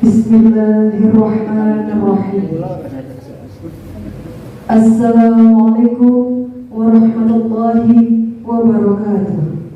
Bismillahirrahmanirrahim. Assalamualaikum warahmatullahi wabarakatuh.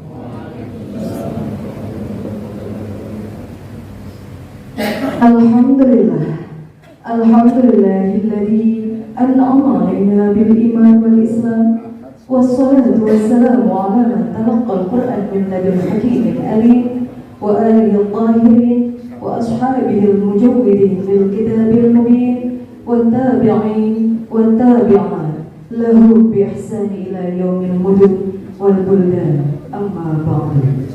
Alhamdulillahilladzi an'ama alaina bil iman wal islam. Wassalatu wassalamu ala man talaqqal Qur'an min ladun hakimin alim wa alihi al-tahirin wa ashabihi al-mujawwidin bil kitabil mubin wa tabi'in wa tabi'an lahu bi ihsani ila yaumil mudun wal buldan amma ba'du.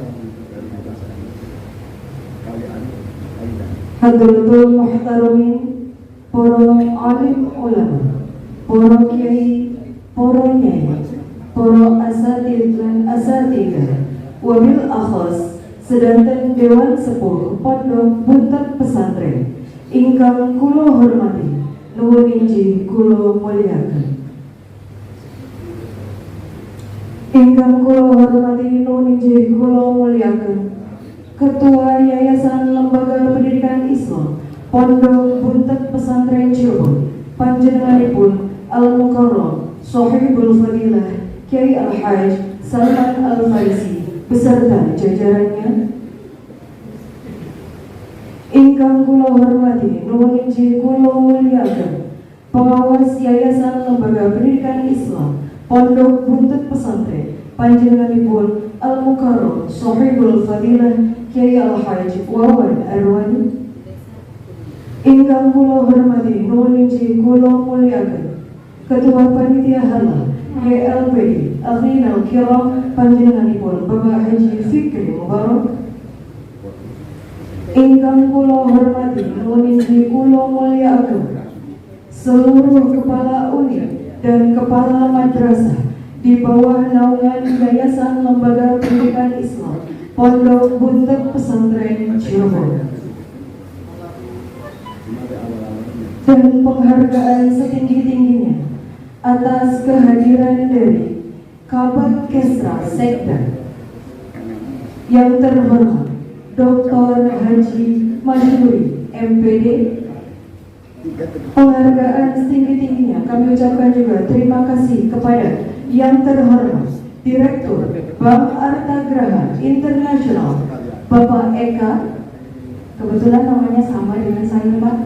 Hadratul muhtaramin, para alim ulama, para kiai, para nyai, para asatidz lan asatidzah, wabil akhas sedanten Dewan Sepuh Pondok Buntet Pesantren ingkang kula hormati, nuwun injih kula mulyakaken. Ingkang kula hormati, nuwun injih kula mulyakaken Ketua Yayasan Lembaga Pendidikan Islam Pondok Buntet Pesantren Cirebon, panjenenganipun Al-Mukarram Shahibul Fadilah Kiai Al-Hajj Salman Al-Farisi beserta jajarannya. Ingkang kula hormati, nuwun injih kula mulyakaken Pengawas Yayasan Lembaga Pendidikan Islam Pondok Buntet Pesantren, panjenenganipun Al-Mukarram Shahibul Fadilah Kiai Al-Hajj Wawan Arwani. Ingkang kula hormati, nuwun injih kula mulyakaken Ketua Panitia Halal YLPD Akhinal Kiram, panjenenganipun Bapak Haji Fikri Mubarak. Ingkang kula hormati, nuwun injih kula mulyakaken seluruh kepala unit dan kepala madrasah di bawah naungan Yayasan Lembaga Pendidikan Islam Pondok Buntet Pesantren Cirebon, dan penghargaan setinggi-tingginya atas kehadiran dari Kabag Kesra Sekda yang terhormat Dr. Haji Masyuri MPD. Penghargaan setinggi-tingginya kami ucapkan juga terima kasih kepada yang terhormat Direktur Bank Artagraha Internasional Bapak Eka, kebetulan namanya sama dengan saya Pak.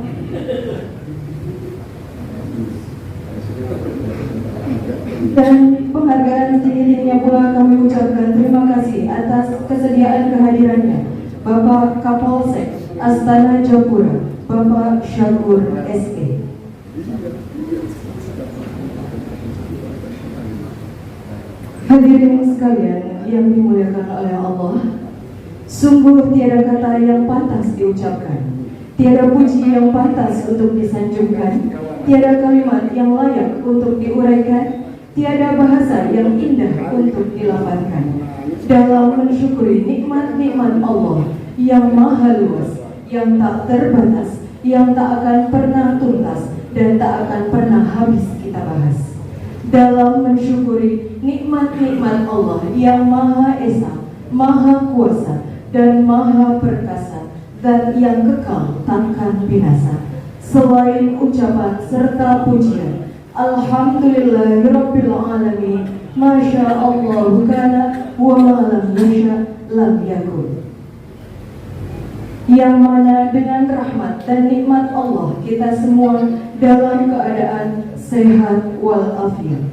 Dan penghargaan setinggi-tingginya pula kami ucapkan terima kasih atas kesediaan kehadirannya Bapak Kapolsek Astana Japura Bapak Syakur SE. Hadirin sekalian yang dimuliakan oleh Allah, sungguh tiada kata yang pantas diucapkan, tiada puji yang pantas untuk disanjungkan, tiada kalimat yang layak untuk diuraikan, tiada bahasa yang indah untuk dilapangkan dalam mensyukuri nikmat-nikmat Allah yang maha luas, yang tak terbatas, yang tak akan pernah tuntas dan tak akan pernah habis kita bahas. Dalam mensyukuri nikmat-nikmat Allah yang Maha Esa, Maha Kuasa, dan Maha Perkasa, Zat yang kekal takkan binasa. Selain ucapan serta pujian, Alhamdulillahirabbil alamin, Masya Allah kana wa ma lam yasha lam yakun. Yang mana dengan rahmat dan nikmat Allah kita semua dalam keadaan sehat walafiat.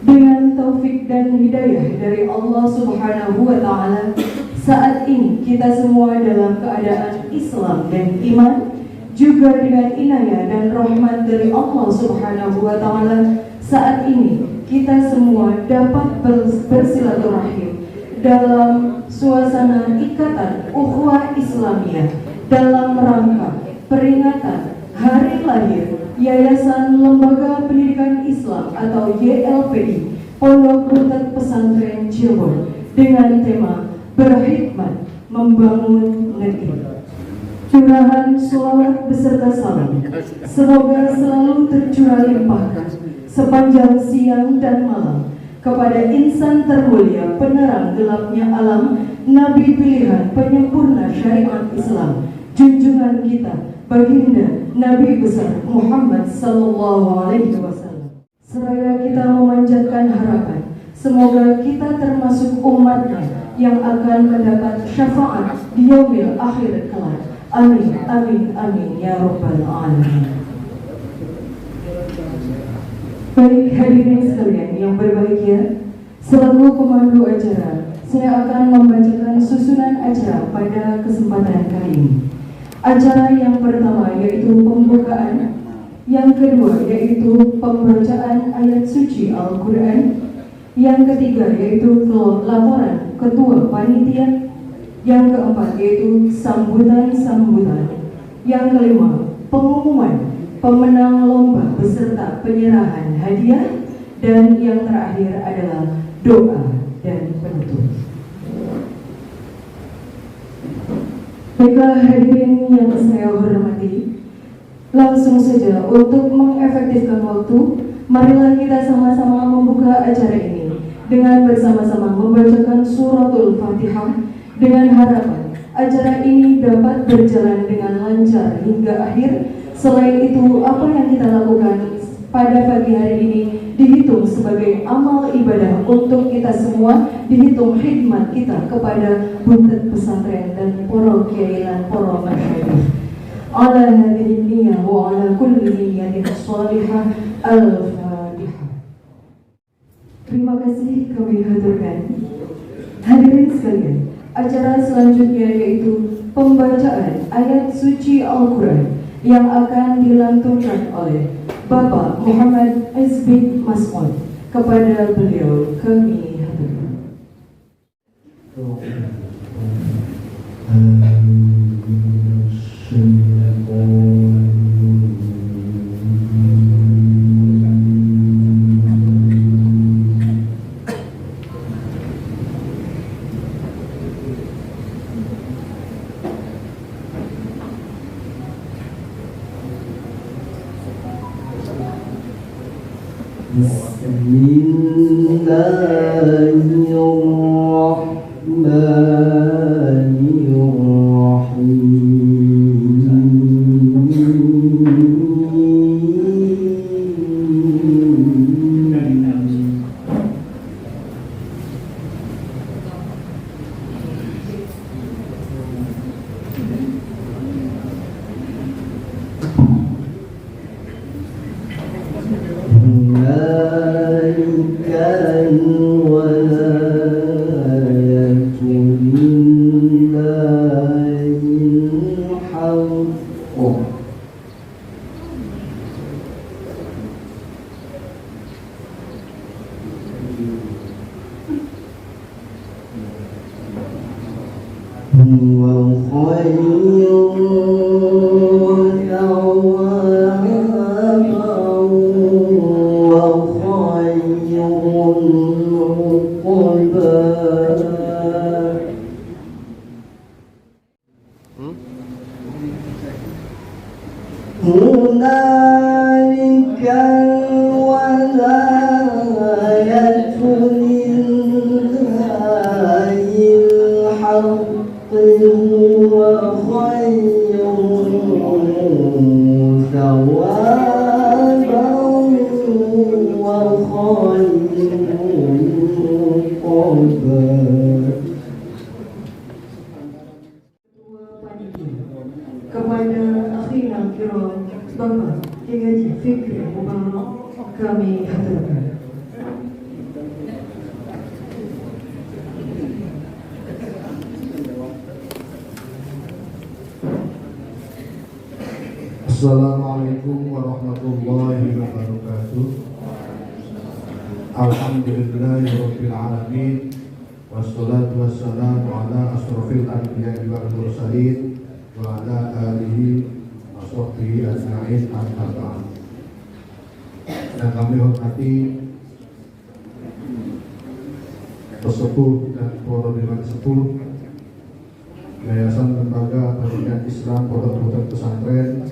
Dengan taufik dan hidayah dari Allah Subhanahu wa Ta'ala, saat ini kita semua dalam keadaan Islam dan iman. Juga dengan inayah dan rahmat dari Allah Subhanahu wa Ta'ala, saat ini kita semua dapat bersilaturahim dalam suasana ikatan ukhuwah Islamiyah dalam rangka peringatan hari lahir Yayasan Lembaga Pendidikan Islam atau YLPI Pondok Buntet Pesantren Cirebon dengan tema Berhikmat Membangun Negeri. Curahan sholawat beserta salam semoga selalu tercurah limpahkan sepanjang siang dan malam kepada insan termulia penerang gelapnya alam, Nabi pilihan penyempurna syariat Islam, junjungan kita, baginda Nabi besar Muhammad sallallahu alaihi wasallam. Seraya kita memanjatkan harapan, semoga kita termasuk umatnya yang akan mendapat syafaat di yaumil akhir kelak. Amin, amin, amin, ya rabbal alamin. Baik hadirin sekalian yang berbahagia, selaku pemandu acara, saya akan membacakan susunan acara pada kesempatan kali ini. Acara yang pertama yaitu pembukaan, yang kedua yaitu pembacaan ayat suci Al-Quran, yang ketiga yaitu laporan ketua panitia, yang keempat yaitu sambutan-sambutan, yang kelima pengumuman pemenang lomba beserta penyerahan hadiah, dan yang terakhir adalah doa dan penutup. Baiklah hadirin yang saya hormati, langsung saja untuk mengefektifkan waktu, marilah kita sama-sama membuka acara ini dengan bersama-sama membacakan suratul Fatihah dengan harapan acara ini dapat berjalan dengan lancar hingga akhir. Selain itu, apa yang kita lakukan pada pagi hari ini dihitung sebagai amal ibadah untuk kita semua, dihitung khidmat kita kepada buntet pesantren dan para kiai lan para masyayikh. Ala hadhihi niyyah wa ala kulli niyyatin shalihah. Al-Fatihah. Terima kasih kami haturkan. Hadirin sekalian, acara selanjutnya yaitu pembacaan ayat suci Al-Quran yang akan dilantunkan oleh Bapak Muhammad Isbik Mas'ud. Kepada beliau kami haturkan. Kepada akhirnya kiram Bapak Kiai Fikri Mubarak kami haturkan. Assalamualaikum warahmatullahi wabarakatuh. Alhamdulillahirabbil alamin. Wassalatu wassalamu ala asrofil anbiya'i wal mursalin wa ala alihi wa sahbihi ajma'in amma ba'd. Yang kami hormati pesepuh dan para dewan sepuh Yayasan Lembaga Pendidikan Islam Pondok Pesantren,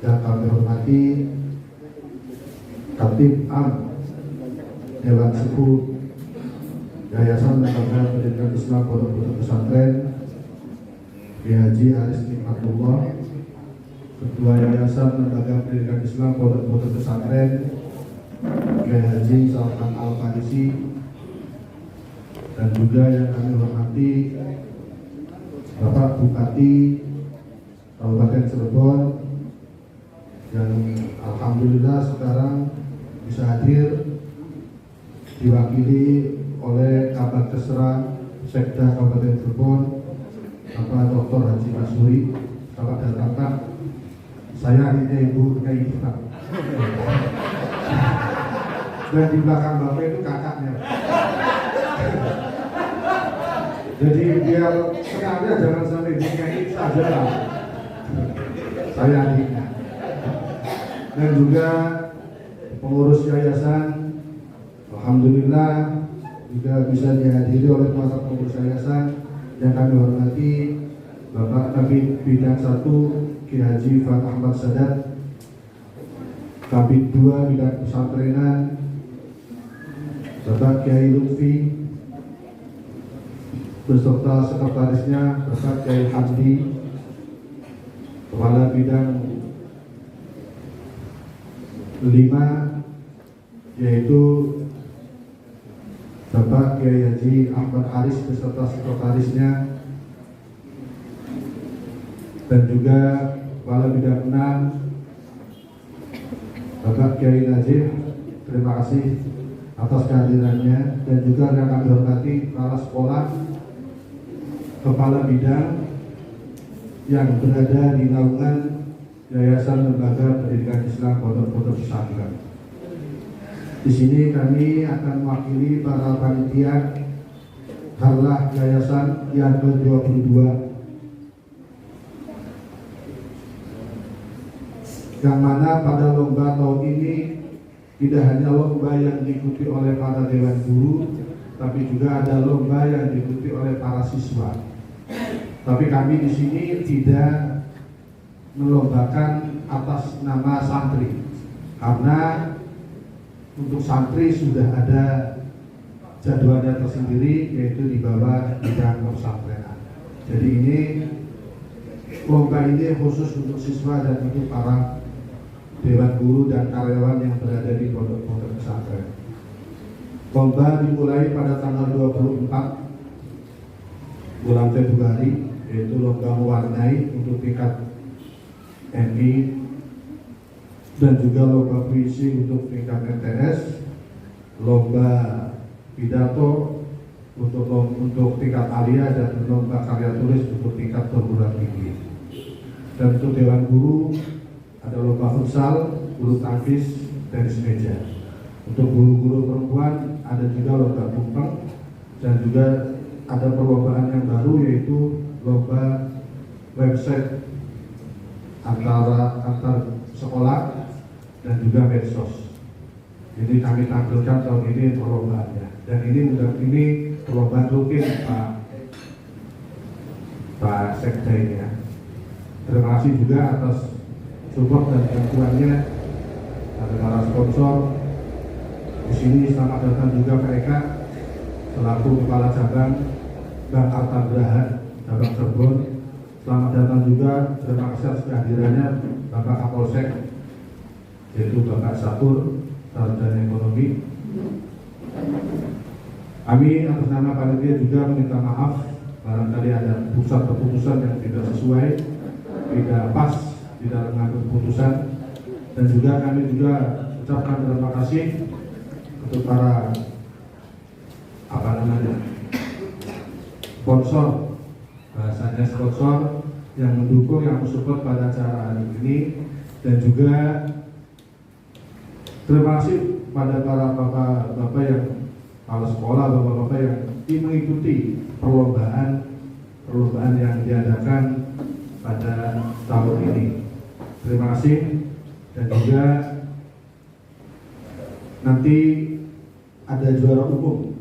dan kami hormati Khatib Am Dewan Sepuh Yayasan Lembaga Pendidikan Islam Pondok Pesantren, Kiai Haji Aris Nikmatullah, Ketua Yayasan Lembaga Pendidikan Islam Pondok Pesantren, Kiai Haji Salman Al-Farisi, dan juga yang kami hormati Bapak Bupati Kabupaten Cirebon yang alhamdulillah sekarang bisa hadir diwakili oleh Kabag Kesra Sekda Kabupaten Cirebon, Bapak Dr. Haji Masuri. Bapak datangkan, saya ini Ibu Kiai Iftar. Dan di belakang Bapak itu kakaknya. Jadi biar sekalian jangan sampai Kiai saja lah. Saya adiknya. Dan juga pengurus yayasan, alhamdulillah juga bisa dihadiri oleh para pengurus yayasan yang kami hormati, Bapak Kabid Bidang 1 Kiai Haji Fuad Ahmad Sadat, Kabid 2 Bidang Pesantrenan Bapak Kiai Lutfi beserta sekretarisnya Bapak Kiai Hamdi, Kepala Bidang 5 yaitu Bapak Kiai Haji Ahmad Aris beserta sekretarisnya, dan juga Kepala Bidang 6 Bapak Kiai Najib. Terima kasih atas kehadirannya, dan juga yang kami hormati kepala sekolah, kepala bidang yang berada di naungan Yayasan Lembaga Pendidikan Islam Pondok Pesantren. Di sini kami akan mewakili para panitia Harlah Yayasan yang ke-22 yang mana pada lomba tahun ini tidak hanya lomba yang diikuti oleh para dewan guru, tapi juga ada lomba yang diikuti oleh para siswa. Tapi kami di sini tidak melombakan atas nama santri, karena untuk santri sudah ada jadwalnya tersendiri, yaitu di bawah bidang pesantren. Jadi ini lomba ini khusus untuk siswa dan untuk para dewan guru dan karyawan yang berada di pondok-pondok pesantren. Lomba dimulai pada tanggal 24 bulan Februari, yaitu lomba mewarnai untuk tingkat MI, dan juga lomba puisi untuk tingkat MTS, lomba pidato untuk tingkat alia, dan lomba karya tulis untuk tingkat perguruan tinggi. Dan untuk dewan guru ada lomba futsal, bulu tangkis, tenis meja. Untuk guru-guru perempuan ada juga lomba tumpeng, dan juga ada perlombaan yang baru, yaitu lomba website antar sekolah dan juga medsos. Jadi kami tampilkan tahun ini perlombaannya, dan ini perlombaan rutin Pak Sekda ini ya. Terima kasih juga atas support dan bantuannya dari para sponsor. Di sini selamat datang juga mereka selaku Kepala Cabang Bank Artagraha Cabang Cirebon. Selamat datang juga, terima kasih atas kehadirannya Bapak Kapolsek, yaitu Bapak Satur, Sarjana Ekonomi. Kami atas nama panitia juga meminta maaf barangkali ada keputusan yang tidak sesuai, tidak pas di dalam mengambil keputusan, dan juga kami juga ucapkan terima kasih untuk para sponsor, bahasanya sponsor yang mendukung, yang mensupport pada acara hari ini, dan juga terima kasih pada para bapak-bapak yang kepala sekolah, bapak-bapak yang mengikuti perlombaan yang diadakan pada tahun ini. Terima kasih. Dan juga nanti ada juara umum.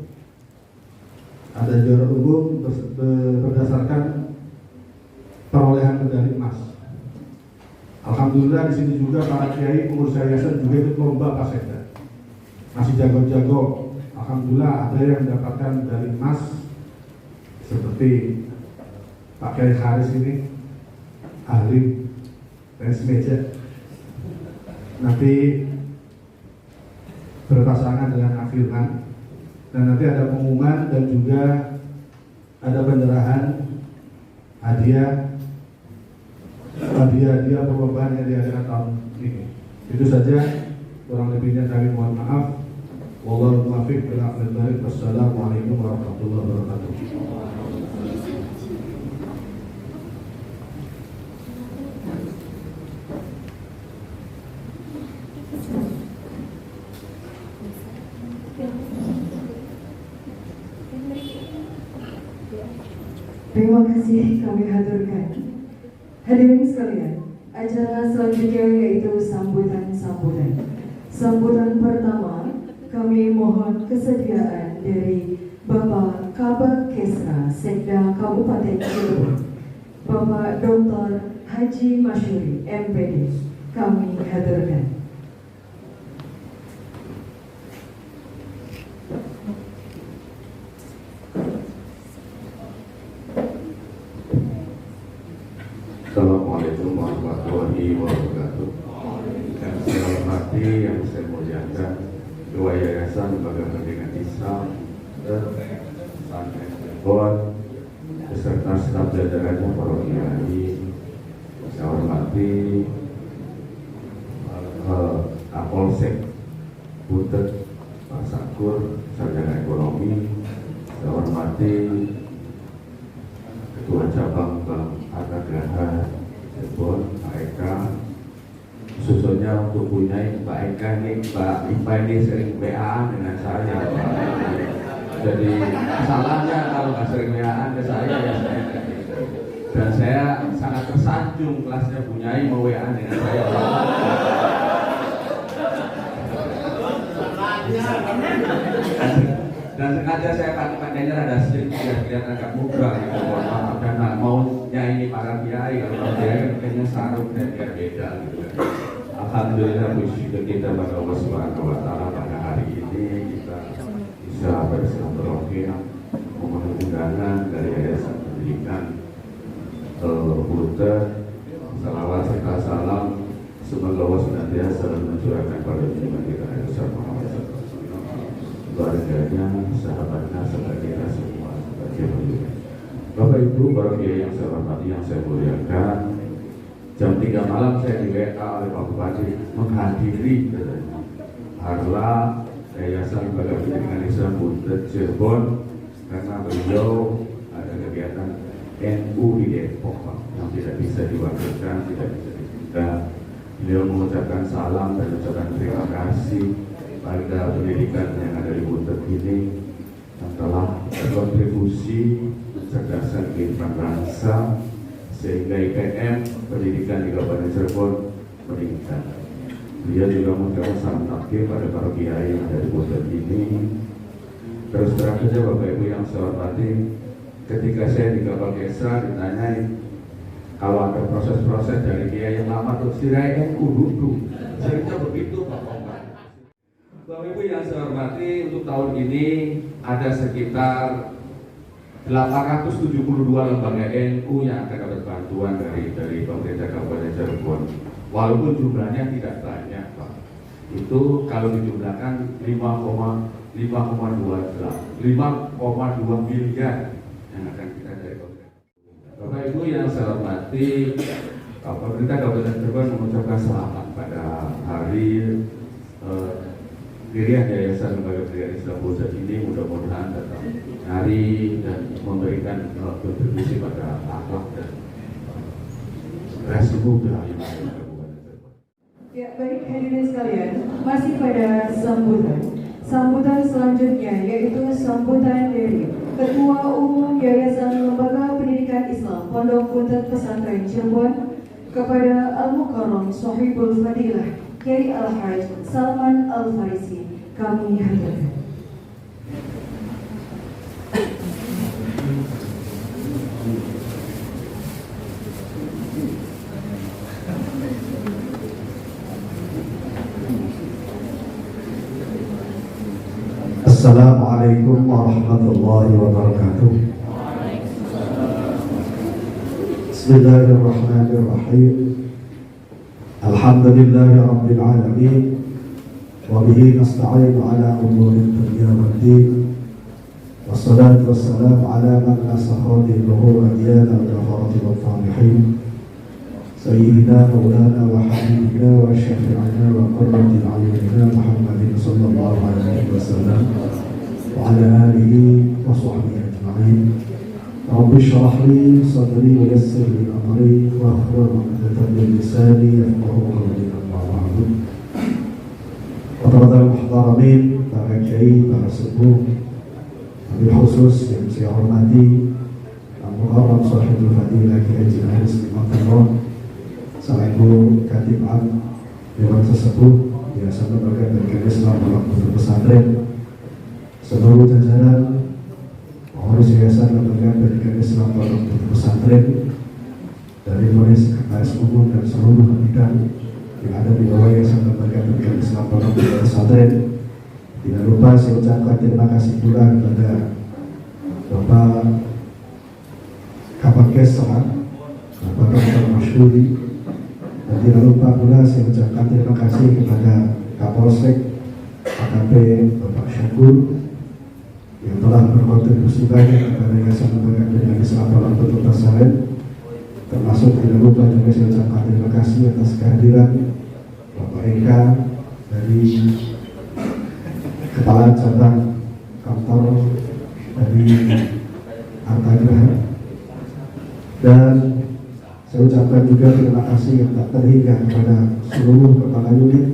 Ada juara umum berdasarkan perolehan medali emas. Alhamdulillah di sini juga para kiai pengurus yayasan juga ikut lomba Pak Sekda. Masih jago-jago. Alhamdulillah ada yang mendapatkan medali emas seperti Pak Kiai Haris ini ahli tenis meja. Nanti berpasangan dengan Afilman, dan nanti ada pengumuman dan juga ada penderahan hadiah perlombaan yang diadakan tahun ini. Itu saja, kurang lebihnya kami mohon maaf. Wallahu muwaffiq ila aqwamit thoriq. Wassalamualaikum warahmatullahi wabarakatuh. Terima kasih kami haturkan. Hadirin sekalian, acara selanjutnya yaitu sambutan-sambutan. Sambutan pertama, kami mohon kesediaan dari Bapak Kabag Kesra Sekda Kabupaten Cirebon, Bapak Dr. Haji Masyuri, MPD, kami haturkan. Assalamualaikum warahmatullahi wabarakatuh. Yang saya hormati, yang saya muliakan, Ketua Yayasan Lembaga Pendidikan Islam dan Pesantren Cirebon beserta staf jajarannya, para kiai. Saya hormati Kapolsek Butet, Pak Sakur, Sarjana Ekonomi. Saya hormati Ketua Cabang Bank Argagraha Cirebon, Pak Eka. Khususnya untuk punya Pak Eka ini, Pak Ipa ini sering WA dengan saya. Jadi salahnya kalau nggak sering WA ke saya, ya saya. Dan saya sangat tersanjung kelasnya Bunyai mau WA dengan saya. Dan sengaja saya pakainya ada sedikit biar kelihatan agak muda gitu, mohon maaf, dan mau nyanyi para kiai. Kalau kiai kayaknya sarung dan biar beda gitu. Alhamdulillah, puji kita pada Allah Subhanahu Wa Taala, pada hari ini kita bisa bersilaturahmi memenuhi undangan dari Yayasan Pendidikan Butet. Salawat serta salam semoga Allah senantiasa mencurahkan pada junjungan kita Rasul Muhammad SAW, keluarganya, sahabatnya, serta kita semua sebagai pendidik. Bapak Ibu, para kiai yang saya hormati, yang saya muliakan, jam 3 malam saya di WA oleh Pak Bupati menghadiri harla Yayasan Lembaga Pendidikan Islam Butet Cirebon, karena beliau ada kegiatan NU di Depok, Pak, yang tidak bisa diwakilkan, tidak bisa ditunda. Beliau mengucapkan salam dan ucapan terima kasih pada pendidikan yang ada di Butet ini yang telah berkontribusi mencerdaskan kehidupan bangsa sehingga IPM pendidikan di Kabupaten Cirebon meningkat. Beliau juga mengucapkan salam takdir pada para kiai yang ada di Butet ini. Terus terang saja Bapak Ibu yang saya hormati, ketika saya di Kabag Kesra ditanyain kalau ada proses-proses dari kiai yang lama terus dirayakan duduk, seringnya begitu Pak Komar. Bapak Ibu yang saya hormati, untuk tahun ini ada sekitar 872 lembaga NU yang akan dapat bantuan dari pemerintah Kabupaten Cirebon. Walaupun jumlahnya tidak banyak, Pak. Itu kalau dijumlahkan 5,2 miliar yang akan kita dari pemerintah. Bapak Ibu yang saya hormati, pemerintah Kabupaten Cirebon mengucapkan selamat pada hari pendirian Yayasan Lembaga Pendidikan Islam Butet ini. Mudah-mudahan tetap hari dan memberikan kontribusi pada akhlak dan generasi muda yang ada di Kabupaten Cirebon. Ya, baik hadirin sekalian, masih pada sambutan. Sambutan selanjutnya yaitu sambutan dari Ketua Umum Yayasan Lembaga Pendidikan Islam Pondok Butet Pesantren Cirebon kepada Al-Mukarram Sohibul Fadilah Kiai Al-Haj Salman Al-Farisi, kami hadirkan. Assalamualaikum warahmatullahi wabarakatuh. Bismillahirrahmanirrahim. Alhamdulillahi rabbil alamin. Wa bihi nasta'inu ala umuri dunya waddin. Wassalatu wassalamu ala man asahadi luhur adiyana wa jafarati wa falihin Sayyidina maulana wa habibina wa syafi'ina wa qurrati a'yunina Muhammadin sallallahu alaihi wasallam wa ala alihi wa sahbihi ajma'in. Rabbi syrah li sadri wa yassir li amri wa hlul 'uqdatam min lisani yafqahu qawli. Amma ba'du. Para muhtaramin, para kiai, para sepuh, wabil khusus yang saya hormati Al-Mukarram Sahibul Fadilah Kiai Haji Aris Limantarong, selaku Katib Am Dewan Sesepuh Yayasan Lembaga Pendidikan Islam Pondok Pesantren, seluruh jajaran pengurus Yayasan Lembaga Pendidikan Islam Pondok Pesantren dari mulai sekretaris umum dan seluruh bidang yang ada di bawah Yayasan Lembaga Pendidikan Islam Pondok Pesantren. Tidak lupa saya ucapkan terima kasih pula kepada Bapak Kapolres, Bapak Dr. Masyuri, dan tidak lupa pula saya ucapkan terima kasih kepada Kapolsek AKP Bapak Syakur yang telah berkontribusi banyak kepada Yayasan Lembaga Pendidikan Islam Pondok Pesantren. Termasuk tidak lupa juga saya ucapkan terima kasih atas kehadiran Bapak Eka dari Kepala Cabang Kantor dari Artagraha, dan saya ucapkan juga terima kasih yang tak terhingga kepada seluruh kepala unit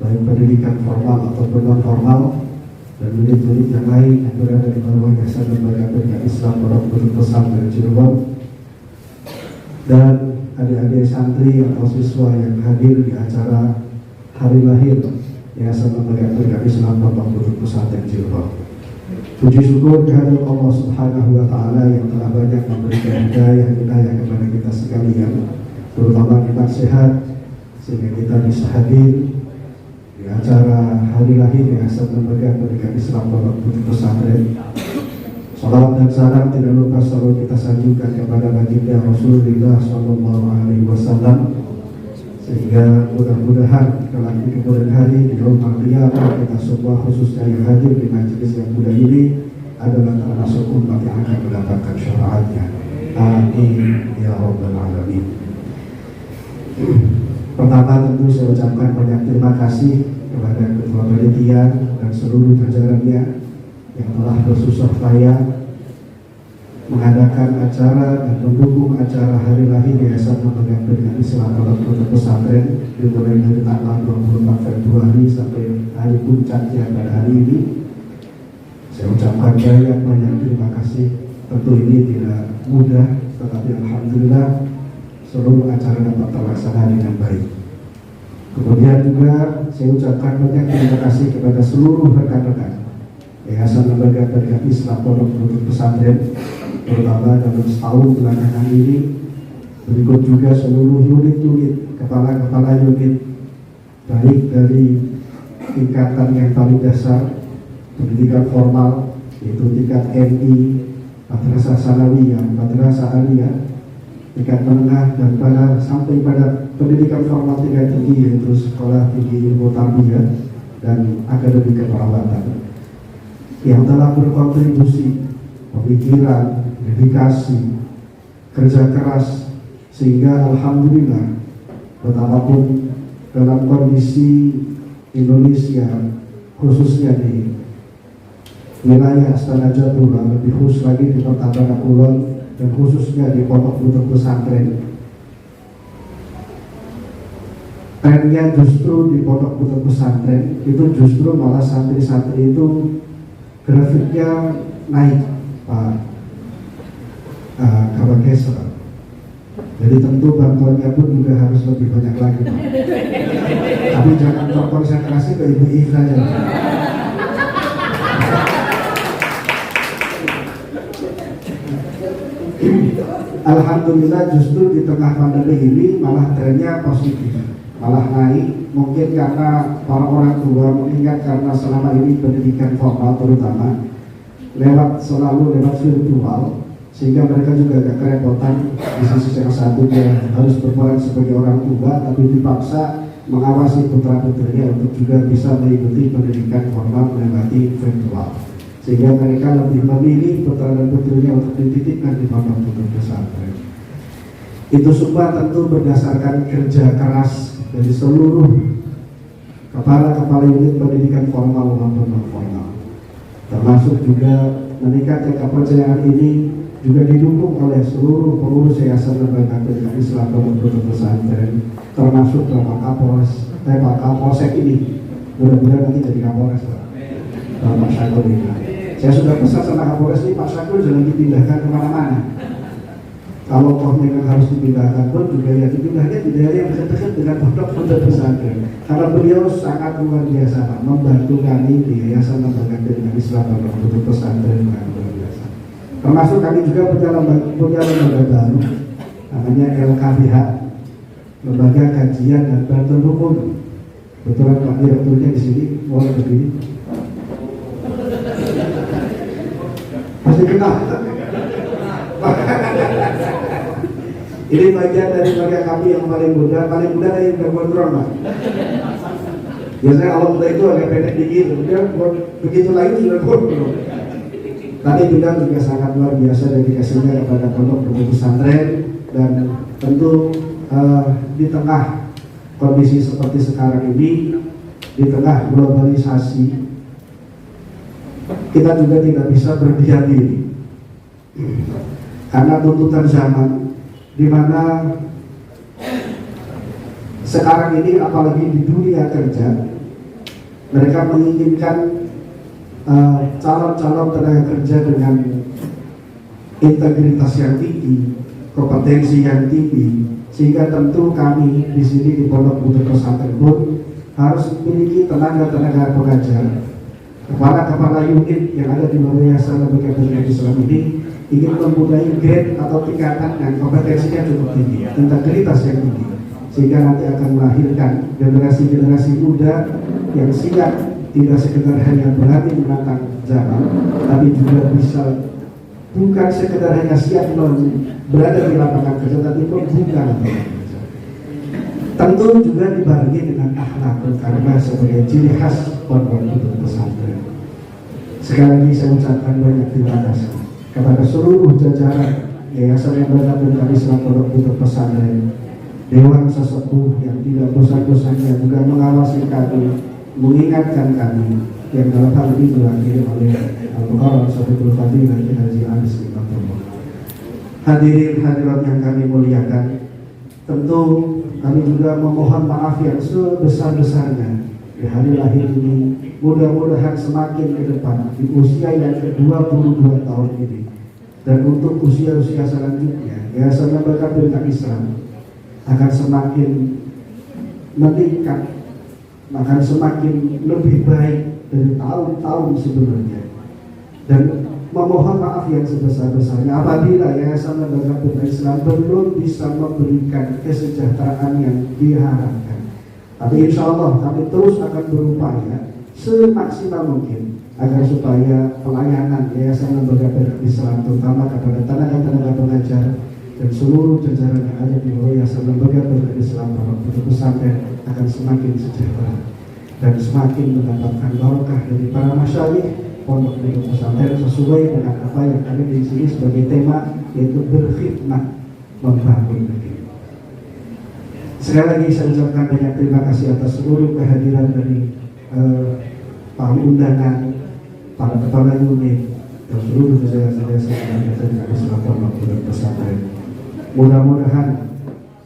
baik pendidikan formal ataupun non formal dan unit-unit yang lain yang berada di bawah Yayasan Lembaga Pendidikan Islam Pondok Pesantren Cirebon, dan adik-adik santri atau siswa yang hadir di acara hari lahir Yayasan Lembaga Pendidikan Islam Pondok Pesantren Cirebon. Puji syukur kehadirat Allah Subhanahu wa Ta'ala yang telah banyak memberikan hidayah kepada kita sekalian, terutama nikmat sehat, sehingga kita bisa hadir di acara hari lahir Yayasan Lembaga Pendidikan Islam Pondok Pesantren. Salawat dan salam tidak lupa selalu kita sanjungkan kepada baginda Rasulullah Sallallahu Alaihi Wasallam, sehingga mudah-mudahan kelak di kemudian hari di yaumul qiyamah kita semua khususnya yang hadir di majelis yang mulia ini adalah termasuk umat yang akan mendapatkan syafaatnya. Amin ya rabbal alamin. Pertama tentu saya ucapkan banyak terima kasih kepada ketua panitia dan seluruh jajarannya yang telah bersusah payah mengadakan acara dan mendukung acara hari lahir Yayasan Lembaga Pendidikan Islam Pondok Pesantren dimulai dari tanggal 24 Februari sampai hari puncaknya pada hari ini. Saya ucapkan banyak terima kasih. Tentu ini tidak mudah, tetapi alhamdulillah seluruh acara dapat terlaksana dengan baik. Kemudian juga saya ucapkan banyak terima kasih kepada seluruh rekan-rekan Yayasan Lembaga Pendidikan Islam Pondok Pesantren, terutama dalam setahun belakangan ini. Berikut juga seluruh unit-unit, kepala-kepala unit, baik dari tingkatan yang paling dasar, pendidikan formal, yaitu tingkat MI, Madrasah Sanawiyah, Madrasah Aliyah, tingkat menengah, dan sampai pada pendidikan formal tingkat tinggi, yaitu Sekolah Tinggi Ilmu Tarbiyah dan Akademi Keperawatan, yang telah berkontribusi pemikiran, dedikasi, kerja keras, sehingga alhamdulillah betapapun dalam kondisi Indonesia khususnya di wilayah Astana Jabura, lebih khusus lagi di Kota Kulon dan khususnya di Pondok Pesantren, trennya justru di Pondok Pesantren itu justru malah santri-santri itu grafiknya naik, Pak Kapolres. Jadi tentu bantuannya pun juga harus lebih banyak lagi, Pak. Tapi jangan terkonsentrasi ke ibu saja. Alhamdulillah justru di tengah pandemi ini malah trennya positif, malah naik. Mungkin karena para orang tua mengingat karena selama ini pendidikan formal terutama selalu lewat virtual, sehingga mereka juga agak kerepotan. Di sisi yang satu dia harus berperan sebagai orang tua, tapi dipaksa mengawasi putra-putrinya untuk juga bisa mengikuti pendidikan formal melewati virtual, sehingga mereka lebih memilih putra dan putrinya untuk dititipkan di pondok pesantren. Itu semua tentu berdasarkan kerja keras dari seluruh kepala-kepala unit pendidikan formal maupun non formal, termasuk juga meningkatkan kepercayaan ini juga didukung oleh seluruh pengurus yayasan lembaga pendidikan Islam pondok pesantren, termasuk Bapak Kapolres, Pak Kapolsek ini. Mudah-mudahan nanti jadi Kapolres, Pak Syakul ini. Saya sudah pesan sama Kapolres ini, Pak Syakul jangan dipindahkan kemana-mana. Kalau toh memang harus dipindahkan pun juga ya dipindahnya di daerah yang dekat dengan pondok pesantren. Karena beliau sangat luar biasa, Pak, membantu kami di yayasan lembaga pendidikan Islam pondok pesantren luar biasa. Termasuk kami juga punya lembaga baru namanya LKBH, Lembaga Kajian dan Bantuan Hukum. Kebetulan Pak Direkturnya di sini, boleh berdiri. Pasti kenal. Ini bagian dari lembaga kami yang paling muda dari yang kontrol, Pak. Biasanya kalau muda itu agak pendek dikit, kemudian begitu lagi sudah kontrol. Tadi bidang juga sangat luar biasa dedikasinya kepada pondok pesantren, dan tentu di tengah kondisi seperti sekarang ini, di tengah globalisasi, kita juga tidak bisa berdiam diri karena tuntutan zaman, di mana sekarang ini apalagi di dunia kerja mereka menginginkan calon-calon tenaga kerja dengan integritas yang tinggi, kompetensi yang tinggi, sehingga tentu kami di sini di Pondok Pesantren pun harus memiliki tenaga-tenaga pengajar, kepala-kepala unit yang ada di Yayasan Lembaga Pendidikan Islam ini ingin mempunyai grade atau tingkatan yang kompetensinya cukup tinggi, integritas yang tinggi, sehingga nanti akan melahirkan generasi-generasi muda yang siap tidak sekedar hanya berani menantang zaman, tapi juga bisa bukan sekedar hanya siap berada di lapangan kerja, tapi pun bukan lapangan kerja. Tentu juga dibarengi dengan akhlakul karimah sebagai ciri khas pondok pesantren. Sekali lagi saya ucapkan banyak terima kasih kepada seluruh jajaran Yayasan Lembaga Pendidikan Islam Pondok Pesantren, Dewan Sesepuh yang tidak bosan-bosannya juga mengawasi kami, mengingatkan kami, yang dalam hal ini diwakili oleh Al-Mukarram Syafiqul Fadilah Haji Anis bin Abdullah. Hadirin hadirat yang kami muliakan, tentu kami juga memohon maaf yang sebesar-besarnya di hari lahir ini. Mudah-mudahan semakin ke depan di usia yang ke-22 tahun ini, dan untuk usia-usia selanjutnya Yayasan Lembaga Pendidikan Islam akan semakin meningkat, akan semakin lebih baik dari tahun-tahun sebelumnya. Dan memohon maaf yang sebesar-besarnya apabila Yayasan Lembaga Pendidikan Islam belum bisa memberikan kesejahteraan yang diharapkan. Tapi insya Allah kami terus akan berupaya semaksimal mungkin agar supaya pelayanan Yayasan Lembaga Pendidikan Islam, terutama kepada tenaga-tenaga pengajar dan seluruh jajaran yang ada di Yayasan Lembaga Pendidikan Islam Pondok Pesantren akan semakin sejahtera dan semakin mendapatkan barokah dari para masyayikh Pondok Pesantren sesuai dengan apa yang ada di sini sebagai tema, yaitu berkhidmat membangun negeri. Sekali lagi saya ucapkan banyak terima kasih atas seluruh kehadiran dari para undangan, para kepala unit, dan seluruh jajaran-jajaran yang ada di Islam Pondok Pesantren. Mudah-mudahan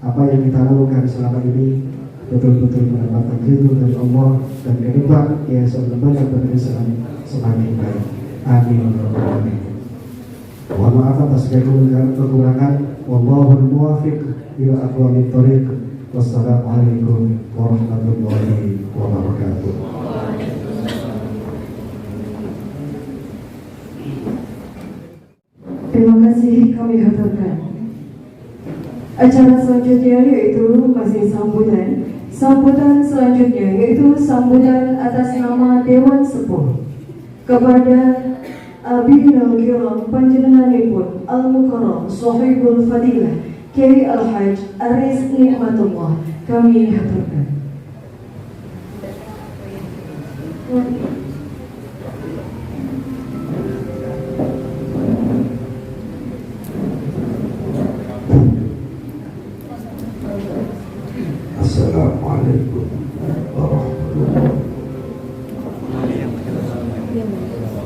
apa yang kita lakukan selama ini betul-betul mendapatkan ridho dari Allah, dan ke depan Yayasan Lembaga Pendidikan Islam semakin baik. Amin. Mohon maaf atas kekurangan. Wallahul muwaffiq ila aqwamit thoriq. Wassalamualaikum warahmatullahi wabarakatuh. Terima kasih kami haturkan. Acara selanjutnya yaitu masih sambutan selanjutnya yaitu sambutan atas nama Dewan Sepuh kepada Abidal kiram panjenenganipun Al-Mukarram Sohibul Fadilah Kiai Al-Hajj Aris Nikmatullah kami haturkan. Assalamualaikum warahmatullahi wabarakatuh.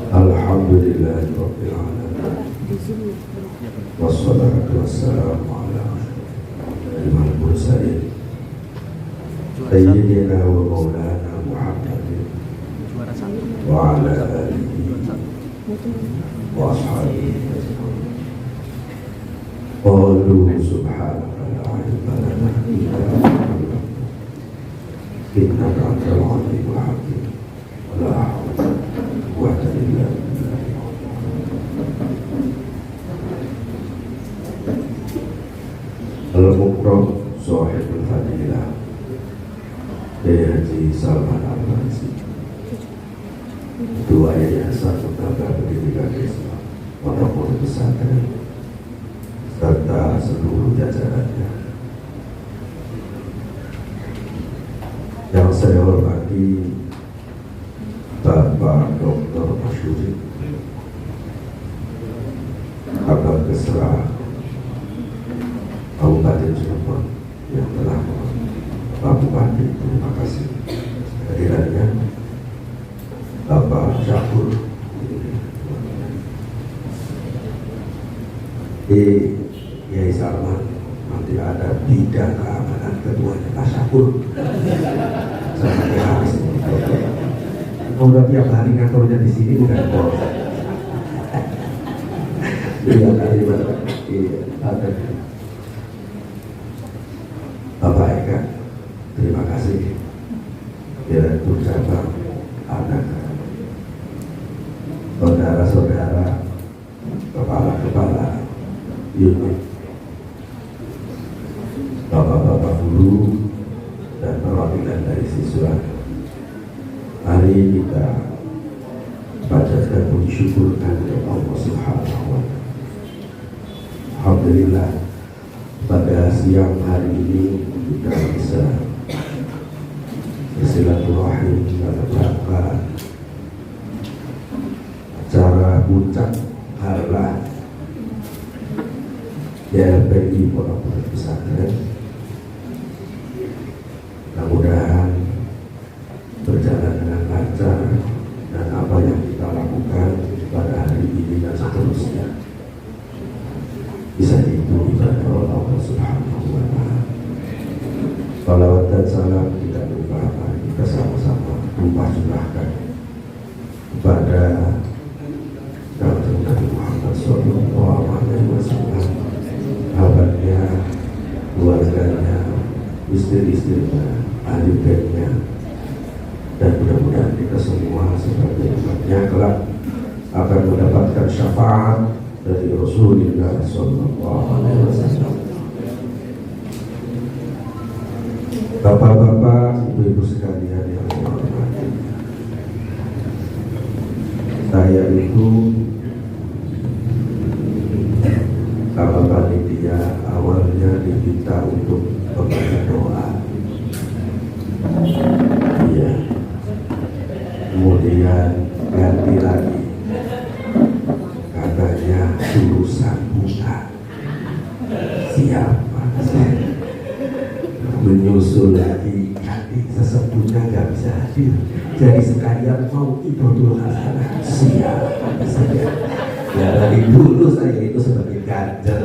Alhamdulillahirabbil alamin. Wassalatu wassalamu ala asyrofil mursalin sayyidina wa maulana Muhammadin wa ala alihi wa ashabihi qalu subhanaka la ilma lana illa ma 'allamtana innaka antal alimul hakim. La hawla wa la quwwata illa billah. Al-Mukarram Sohibul Fadilah Kiai Haji Salman Al-Farisi, Ketua Yayasan Lembaga Pendidikan Islam Pondok Pesantren serta seluruh jajarannya. Yang saya hormati Bapak Dr. Masyuri, Abang Kesra Kabupaten Cirebon yang telah Pak Bupati, terima kasih kehadirannya. Bapak Syakur di Kiai Salman, nanti ada bidang keamanan ketuanya Pak Syakur sama Kiai. Udah tiap hari kantornya di sini bukan bos. Iya, ada Bapak Eka, terima kasih. Direktur Cabang Anak, saudara-saudara, kepala-kepala unit, bapak-bapak guru dan perwakilan dari siswa. Mari kita panjatkan puji syukur kepada Allah Subhanahu wa Ta'ala. Alhamdulillah, pada siang hari ini kita bisa bersilaturahim dalam rangka acara puncak harlah YLPI Pondok Pesantren. Mudah-mudahan berjalan dengan lancar dan apa yang kita lakukan pada hari ini dan seterusnya bisa dihitung oleh Allah Subhanahu wa Ta'ala. Salawat dan salam kita lupa, mari kita sama-sama lupa curahkan kepada Nabi Muhammad Sallallahu Alaihi Wasallam, sahabatnya, keluarganya, istri-istrinya, ahli baitnya, dan mudah-mudahan kita semua sebagai umatnya kelak akan mendapatkan syafaat dari Rasulullah Sallallahu Alaihi Wasallam. Bapak-bapak, ibu-ibu sekalian yang saya hormati, saya itu sama panitia awalnya diminta untuk membaca doa. Iya. Kemudian ganti lagi, katanya urusan buta. Siapa saya? Menyusul lagi, tapi sesepuhnya nggak bisa hadir. Jadi sekalian mau Ibadul Hasanah. Siapa saja? Ya dari dulu saya itu sebagai kader.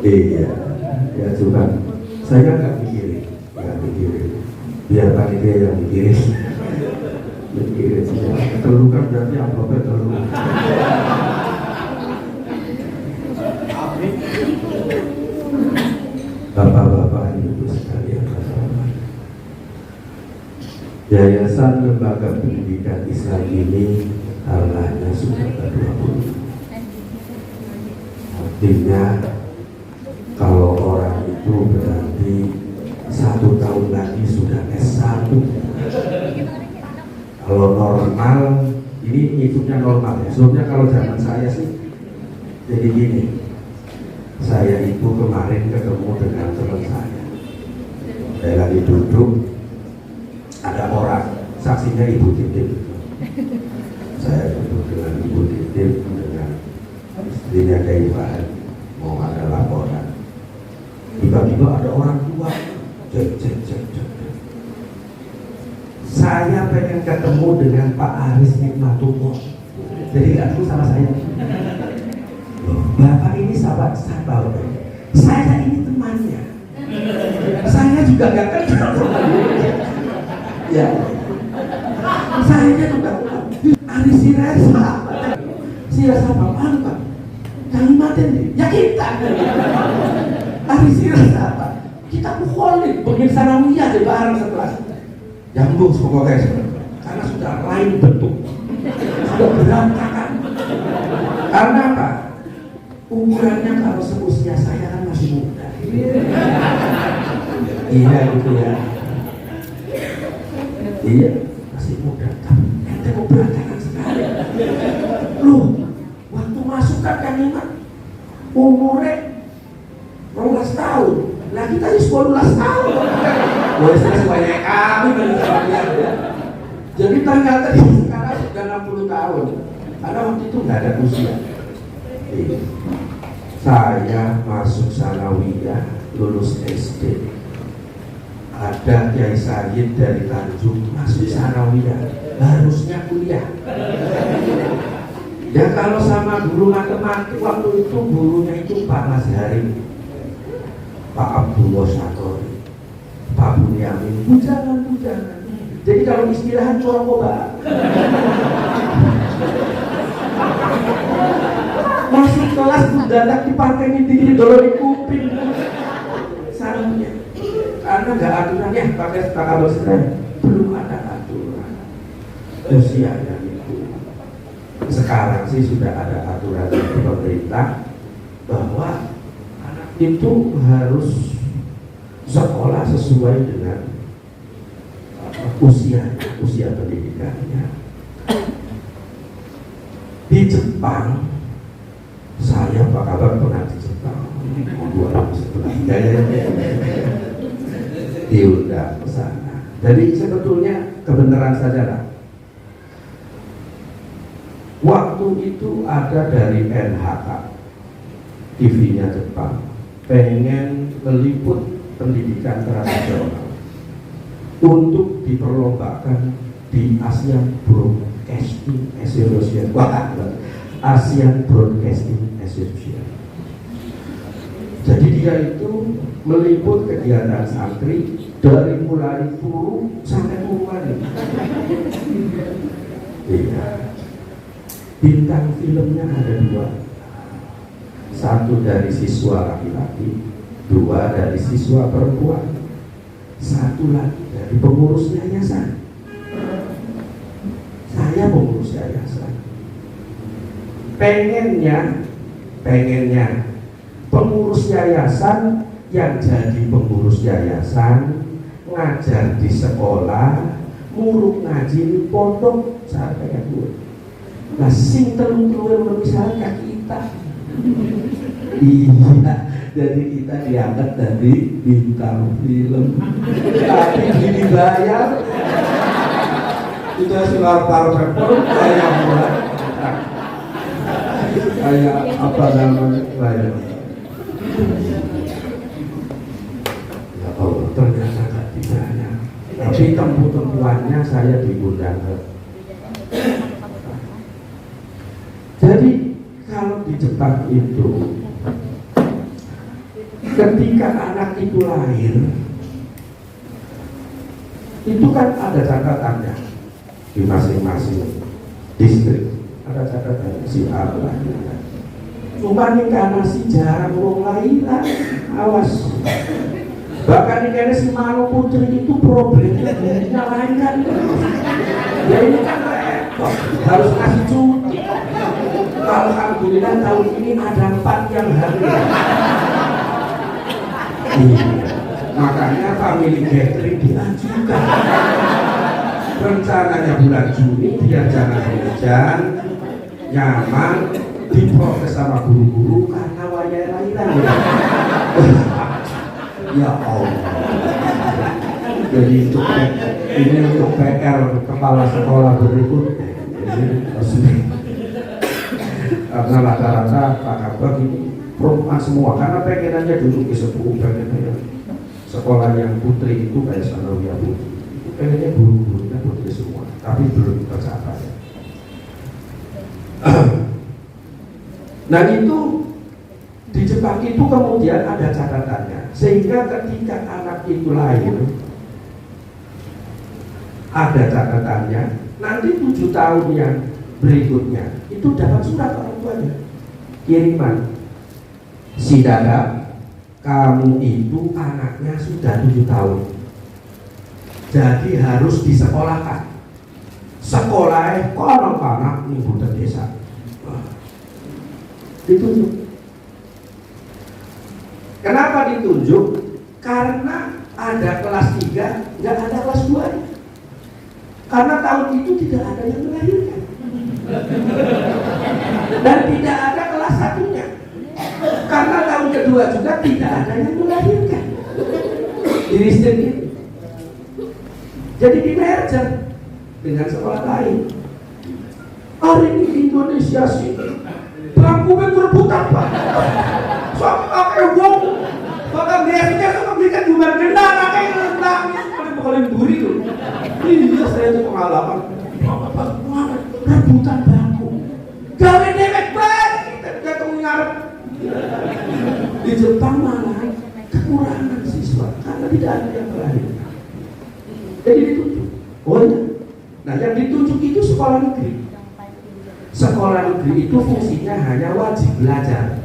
Iya, ya cuma saya nggak mikirin. Biar panitia yang mikirin saja. Telur kan berarti apa telur. Bapak-bapak, ibu sekalian, Yayasan Lembaga Pendidikan Islam ini harganya sudah ke-20. Artinya kalau orang itu berarti 1 tahun lagi sudah S1. Kalau normal, ini ngikutnya normal ya. Sebelumnya kalau zaman saya sih jadi gini. Saya itu kemarin ketemu dengan teman saya. Saya lagi duduk, ada orang, saksinya Ibu Titin. Saya duduk dengan Ibu Titin dengan istrinya Kaifahan, mau ada laporan. Tiba-tiba ada orang tua, cek. Saya pengen ketemu dengan Pak Aris Nikmatullah. Jadi nggak dulu sama saya. Loh, Bapak ini sahabat saya. Saya ini temannya. Saya juga nggak kenal sama dia. Ya. Saya juga Aris Sirasa. Sirasa apa? Pak? Kalimatin nih. Ya kita. Aris Sirasa apa? Kita pukulin. Begini sanawiyah di bareng setelah. Nyambung pokoknya karena sudah lain bentuk, sudah berantakan. Karena apa? Ukurannya kalau seusia saya kan masih muda. Iya gitu ya. Iya masih muda. Tapi ente kok berantakan sekali. Loh, waktu masuk kan kalimat umurnya 12 tahun. Nah kita ini 12 tahun. Boleh saya sebanyak kami ya. Jadi ternyata sekarang sudah 60 tahun. Karena waktu itu nggak ada usia. Saya masuk sanawiyah, lulus SD. Ada Kiai Sayyid dari Tanjung masuk sanawiyah, harusnya kuliah. Ya kalau sama guru matematik waktu itu gurunya itu Pak Mazhari, Pak Abdullah Syatori, Pak Bunyamin, bujangan. Jadi kalau istilahan corokoba. Masuk kelas mendadak dipakai tinggi dulu di kuping. Sarungnya. Karena nggak aturannya pakai pakabel serai. Belum ada aturan. Usianya itu. Sekarang sih sudah ada aturan dari pemerintah bahwa anak itu harus sekolah sesuai dengan usia pendidikannya. Di Jepang, saya apa kabar pernah di Jepang 2011 diundang ke sana. Jadi sebetulnya kebenaran saja lah. Waktu itu ada dari NHK, TV-nya Jepang, pengen meliput pendidikan tradisional untuk diperlombakan di ASEAN Broadcasting Association. ASEAN Broadcasting Association. Jadi dia itu meliput kegiatan santri dari mulai turu sampai umumnya. Iya. Bintang filmnya ada 2. Satu dari siswa laki-laki, 2 dari siswa perempuan, 1 lagi dari pengurus yayasan. Saya pengurus yayasan. Pengennya pengurus yayasan yang jadi pengurus yayasan ngajar di sekolah, muruk ngaji di pondok, saya kayak gue. Nah, sing telung-telung misalnya kita. Iya, jadi kita diangkat dari bintang film, tapi dibayar. Kita selapar perut kayak buat, kayak apa namanya bayar. Ya Allah, ternyata tak dibayar. Tapi tempuh-tempuhannya saya diundang ke. Jadi kalau di Jepang itu, ketika anak itu lahir, itu kan ada catatannya di masing-masing distrik, ada catatan si A lahir. Cuma nih karena si jarang wong lahiran, awas. Bahkan ini si Malu Putri itu problemnya nyalahinkan. Ya ini kan repot, harus kasih cuti. Alhamdulillah tahun ini ada 4 yang hamil. Iya. Makanya family gathering diajukan. rencananya bulan Juni biar jangan hujan, nyaman, diprotes sama guru-guru karena wayai lahiran. Ya Allah. Jadi ini untuk PR kepala sekolah berikutnya. Karena rata-rata Pak Kabar ini perempuan semua, karena pengenannya dulu ke sepuh, pengennya sekolah yang putri itu kayak Sanawiyah Putri, pengennya guru-gurunya putri semua, tapi belum tercapai. Nah itu di Jepang itu kemudian ada catatannya, sehingga ketika anak itu lahir ada catatannya, nanti 7 tahun yang berikutnya itu dapat surat orang tuanya, kiriman, si Dada, kamu itu anaknya sudah 7 tahun, jadi harus disekolahkan. Sekolah konon anak ning budak desa. Ditunjuk. Kenapa ditunjuk? Karena ada kelas 3, nggak ada kelas 2. Karena tahun itu tidak ada yang melahirkan. Dan tidak ada kelas 1-nya. Karena tahun kedua juga tidak ada yang melahirkan. Diri sendiri. Jadi di merger dengan sekolah lain. Hari ini Indonesia sih bangku berebutan Pak. Soalnya pakai wong, maka biasanya suka berikan jualan gendang, kayak nangis seperti kalian buri tuh. Iya saya itu pengalaman. Rebutan bangku. Gawe dewek banget kita ketemu ngarep. Di Jepang malah kekurangan siswa karena tidak ada yang melahirkan. Jadi ditunjuk. Oh ya. Nah yang ditunjuk itu sekolah negeri. Sekolah negeri itu fungsinya hanya wajib belajar.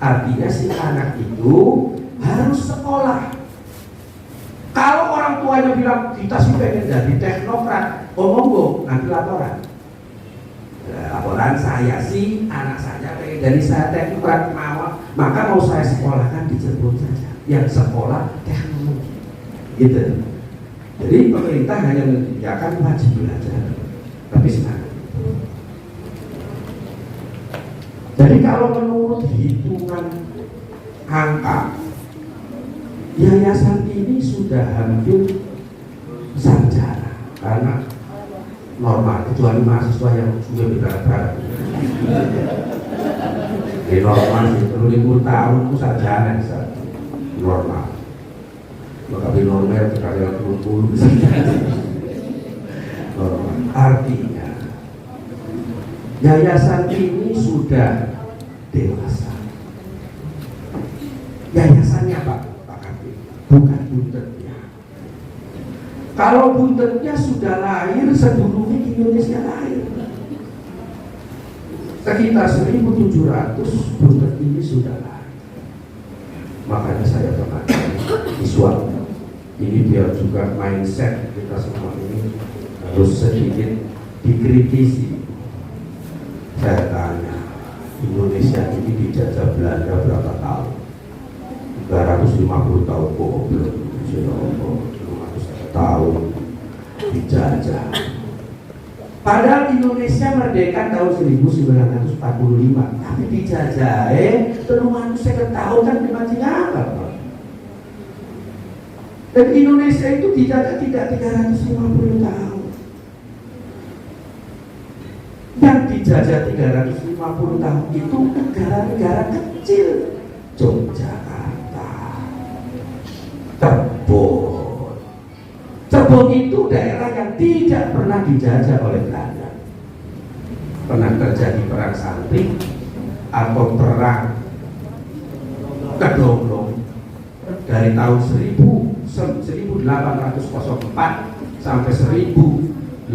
Artinya si anak itu harus sekolah. Kalau orang tuanya bilang kita sih pengen jadi teknokrat, monggo nanti laporan. Laporan saya sih anak saya pengen jadi saya teknokrat, maka mau saya sekolahkan di Cirebon saja. Yang sekolah teknologi, gitu. Jadi pemerintah hanya menyediakan wajib belajar, tapi sekarang. Jadi kalau menurut hitungan angka, yayasan ini sudah hampir sarjana karena normal, kecuali mahasiswa yang sudah berat-berat. Di normal itu 20 tahun itu sarjana bisa normal. Tapi normal sekali 20 bisa normal. Artinya yayasan ini sudah dewasa. Yayasannya Pak Kapit, bukan buntetnya. Kalau buntetnya sudah lahir sebelumnya Indonesia lahir, sekitar 1700 buntet ini sudah lahir. Makanya saya tekankan siswa ini biar juga mindset kita semua ini harus sedikit dikritisi. Saya tanya, Indonesia ini dijajah Belanda berapa tahun? 350 tahun kok belum? 500 tahun dijajah. Padahal Indonesia merdeka tahun 1945, tapi dijajah 350 tahun kan dimacin apa? Dan Indonesia itu dijajah tidak 350 tahun. Yang dijajah 350 tahun itu negara-negara kecil, Yogyakarta, Cirebon. Cirebon itu daerah yang tidak pernah dijajah oleh Belanda. Pernah terjadi perang salib atau perang kedonglong dari tahun 1804 sampai 1819.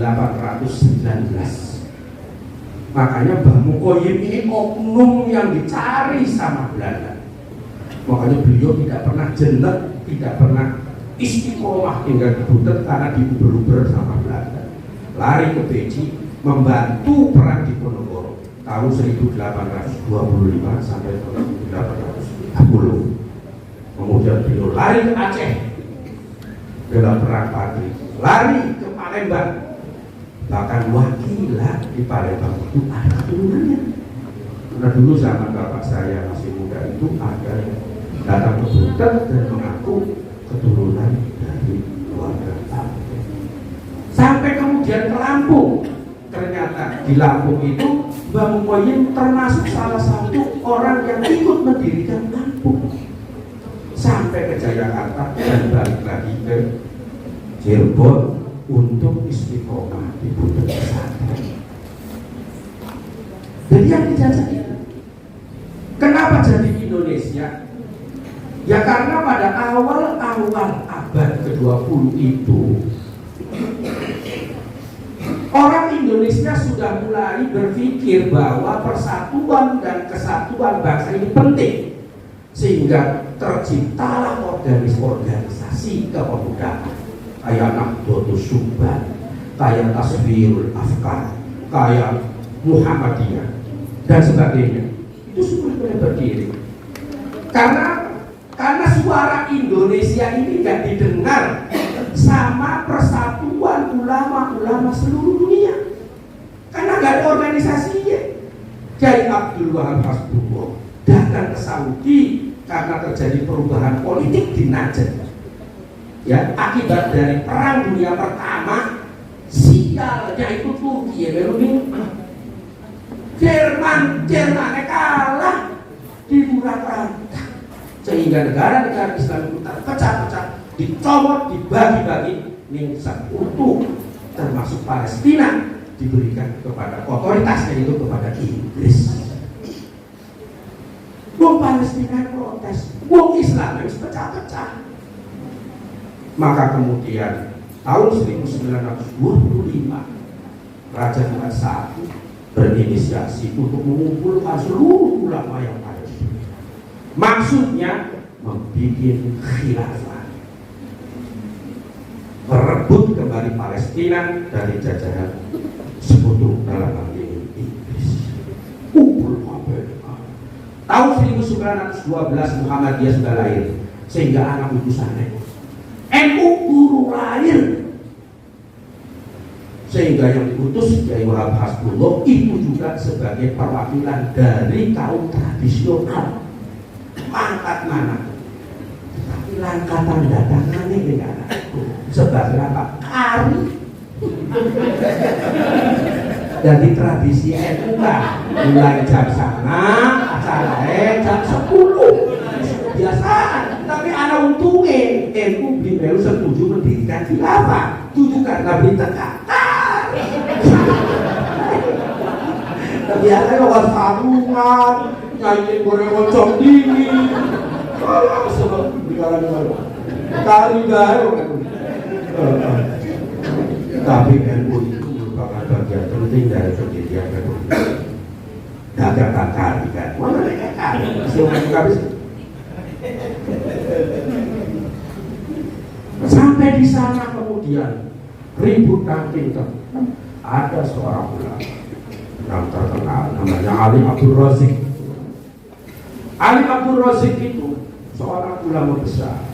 Makanya Mbah Mukoyim ini oknum yang dicari sama Belanda. Makanya beliau tidak pernah jenek, tidak pernah istiqomah tinggal di Buntet karena diuber-uber sama Belanda. Lari ke Beji, membantu perang di Ponorogo tahun 1825 sampai 1830. Kemudian beliau lari ke Aceh dalam perang Padri, lari ke Palembang bahkan wakilah di Palembang itu ada keturunannya. Karena dulu zaman bapak saya masih muda itu ada yang datang ke Buntet dan mengaku keturunan dari keluarga Lampung. Sampai kemudian ke Lampung, ternyata di Lampung itu Mbah Mukoyim termasuk salah satu orang yang ikut mendirikan Lampung sampai ke Jayakarta dan balik lagi ke Cirebon untuk istiqomah di Buntet pesantren. Jadi yang dijajah itu, kenapa jadi Indonesia? Ya karena pada awal-awal abad ke-20 itu orang Indonesia sudah mulai berpikir bahwa persatuan dan kesatuan bangsa ini penting, sehingga terciptalah organisasi kepemudaan kayak Nahdlatul Syubban, kayak Tasbirul Afkar, kayak Muhammadiyah dan sebagainya. Itu semua boleh berdiri karena suara Indonesia ini nggak didengar sama persatuan ulama-ulama seluruh dunia, karena nggak ada organisasinya. Kiai Abdul Wahab Hasbullah datang ke Saudi karena terjadi perubahan politik di Najd, ya, akibat dari Perang Dunia Pertama. Sialnya itu Turki ya, Jerman kalah di Murad-Ranta, sehingga negara-negara Islam itu terpecah-pecah, dicomot, dibagi-bagi, ning sekutu termasuk Palestina diberikan kepada otoritasnya, itu kepada Inggris. Wong Palestina protes, wong Islam harus pecah-pecah. Maka kemudian tahun 1925 Raja Fuad I berinisiasi untuk mengumpulkan seluruh ulama yang ada. Maksudnya membuat khilafah, merebut kembali Palestina dari jajahan sekutu dalam hal ini Inggris. Tahun 1912 Muhammadiyah sudah lahir, sehingga anak ibu sana NU guru lahir, sehingga yang diutus Kiai Wahab Hasbullah itu juga sebagai perwakilan dari kaum tradisional. Mangkat mana? Tapi langkatan datangannya dengan itu sebagai apa? Kari. Jadi tradisi NU kan mulai jam sana, acaranya jam 10 biasaan. Tapi anak untungnya NU beliau setuju mendirikan khilafah, itu karena berita kakak. Tapi ada yang sarungan, nyanyi goreng ocok dingin, kalau sebab dikala-kala kari gayo. Tapi NU itu merupakan bagian penting dari pendirian Republik. Dagang kari kan, mana mereka kari? Semua habis. Sampai di sana kemudian ribut nanti ada seorang ulama yang terkenal namanya Ali Abdul Razik. Ali Abdul Razik itu seorang ulama besar,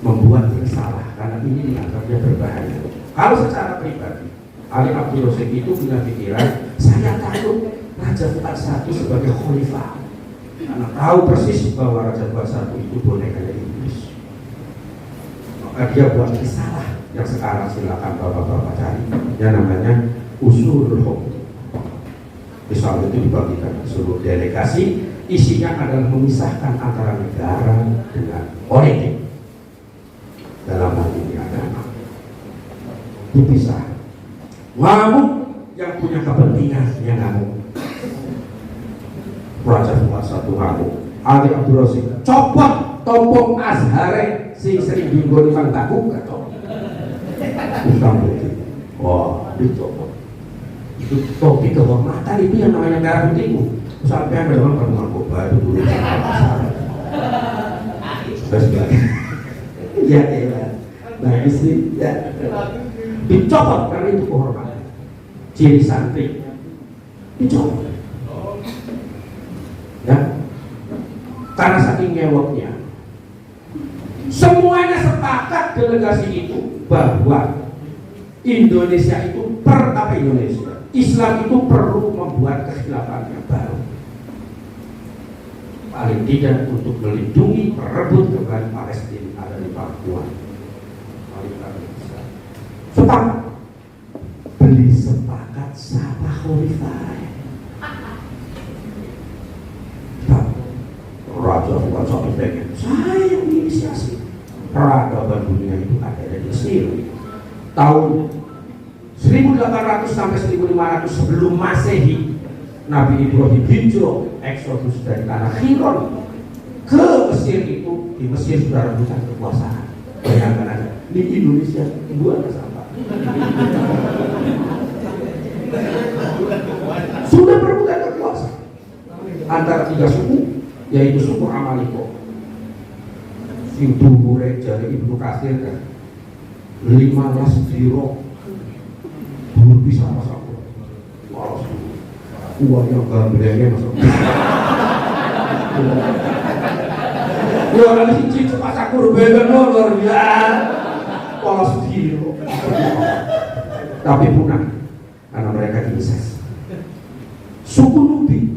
membuat bersalah karena ini dianggapnya berbahaya. Kalau secara pribadi Ali Abdul Razik itu punya pikiran, saya takut Raja Fuad I sebagai khalifah, karena tahu persis bahwa Raja Fuad I itu bonekanya Inggris. Maka dia buat risalah yang sekarang silakan bapak-bapak cari, yang namanya Ushul Hukum. Risalah itu dibagikan ke seluruh delegasi, isinya adalah memisahkan antara negara dengan politik. Dalam hal ini agama dipisah. Ngamuk yang punya kepentingan yang ngamuk. Raja Fuad I ngamuk. Ali Abdul Razik copot tompong Azhare sing sering dinggoni Mang Bakuk kacau. Utang bukti. Wah, dicopot. Itu topi kehormatan itu yang namanya merah putihku. Sampai memang pertemuan Koba itu dulu ya bagus sih ya, dicopot karena itu kehormatan, ciri santri dicopot ya, karena saking ngewoknya. Semuanya sepakat delegasi itu bahwa Indonesia itu Indonesia. Islam itu perlu membuat kekhilafan yang baru. Paling tidak untuk melindungi, merebut kembali Palestina ada di Papua. Paling tidak bisa. Sepakat. Beli sepakat sama khalifah. Raja bukan satu pengen. Saya yang inisiasi. Peradaban dunia itu ada di Mesir. Tahun 1800 sampai 1500 sebelum Masehi, Nabi Ibrahim hijrah eksodus dari tanah Khiron ke Mesir itu. Di Mesir sudah rebutan kekuasaan. Bayangkan aja, di Indonesia buat sampah. Sudah berebutan kekuasaan antara tiga suku, yaitu suku Amaliko. Itu murid dari Ibnu Katsir kan 15 biro belum bisa masak. Walau uangnya gambarnya masuk. Ya orang siji cepat aku bener luar biasa. Walau biro. Tapi punah karena mereka incest. Suku Nubi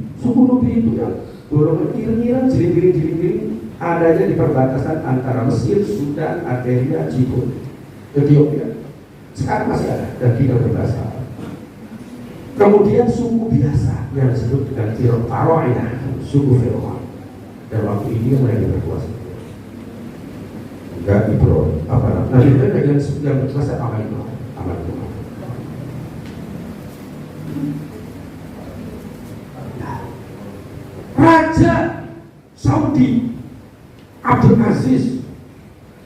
itu yang golongan kira-kira jiring-jiring adanya di perbatasan antara Mesir, Sudan, Algeria, Djibouti, Ethiopia. Sekarang masih ada dan tidak berbahasa Arab. Kemudian suku biasa yang disebut dengan Faroina, suku Firaun. Dan waktu ini mereka berkuasa. Enggak Ibrahim, apa namanya? Nah, mereka yang berkuasa Amaliko. Raja Saudi Abdul Aziz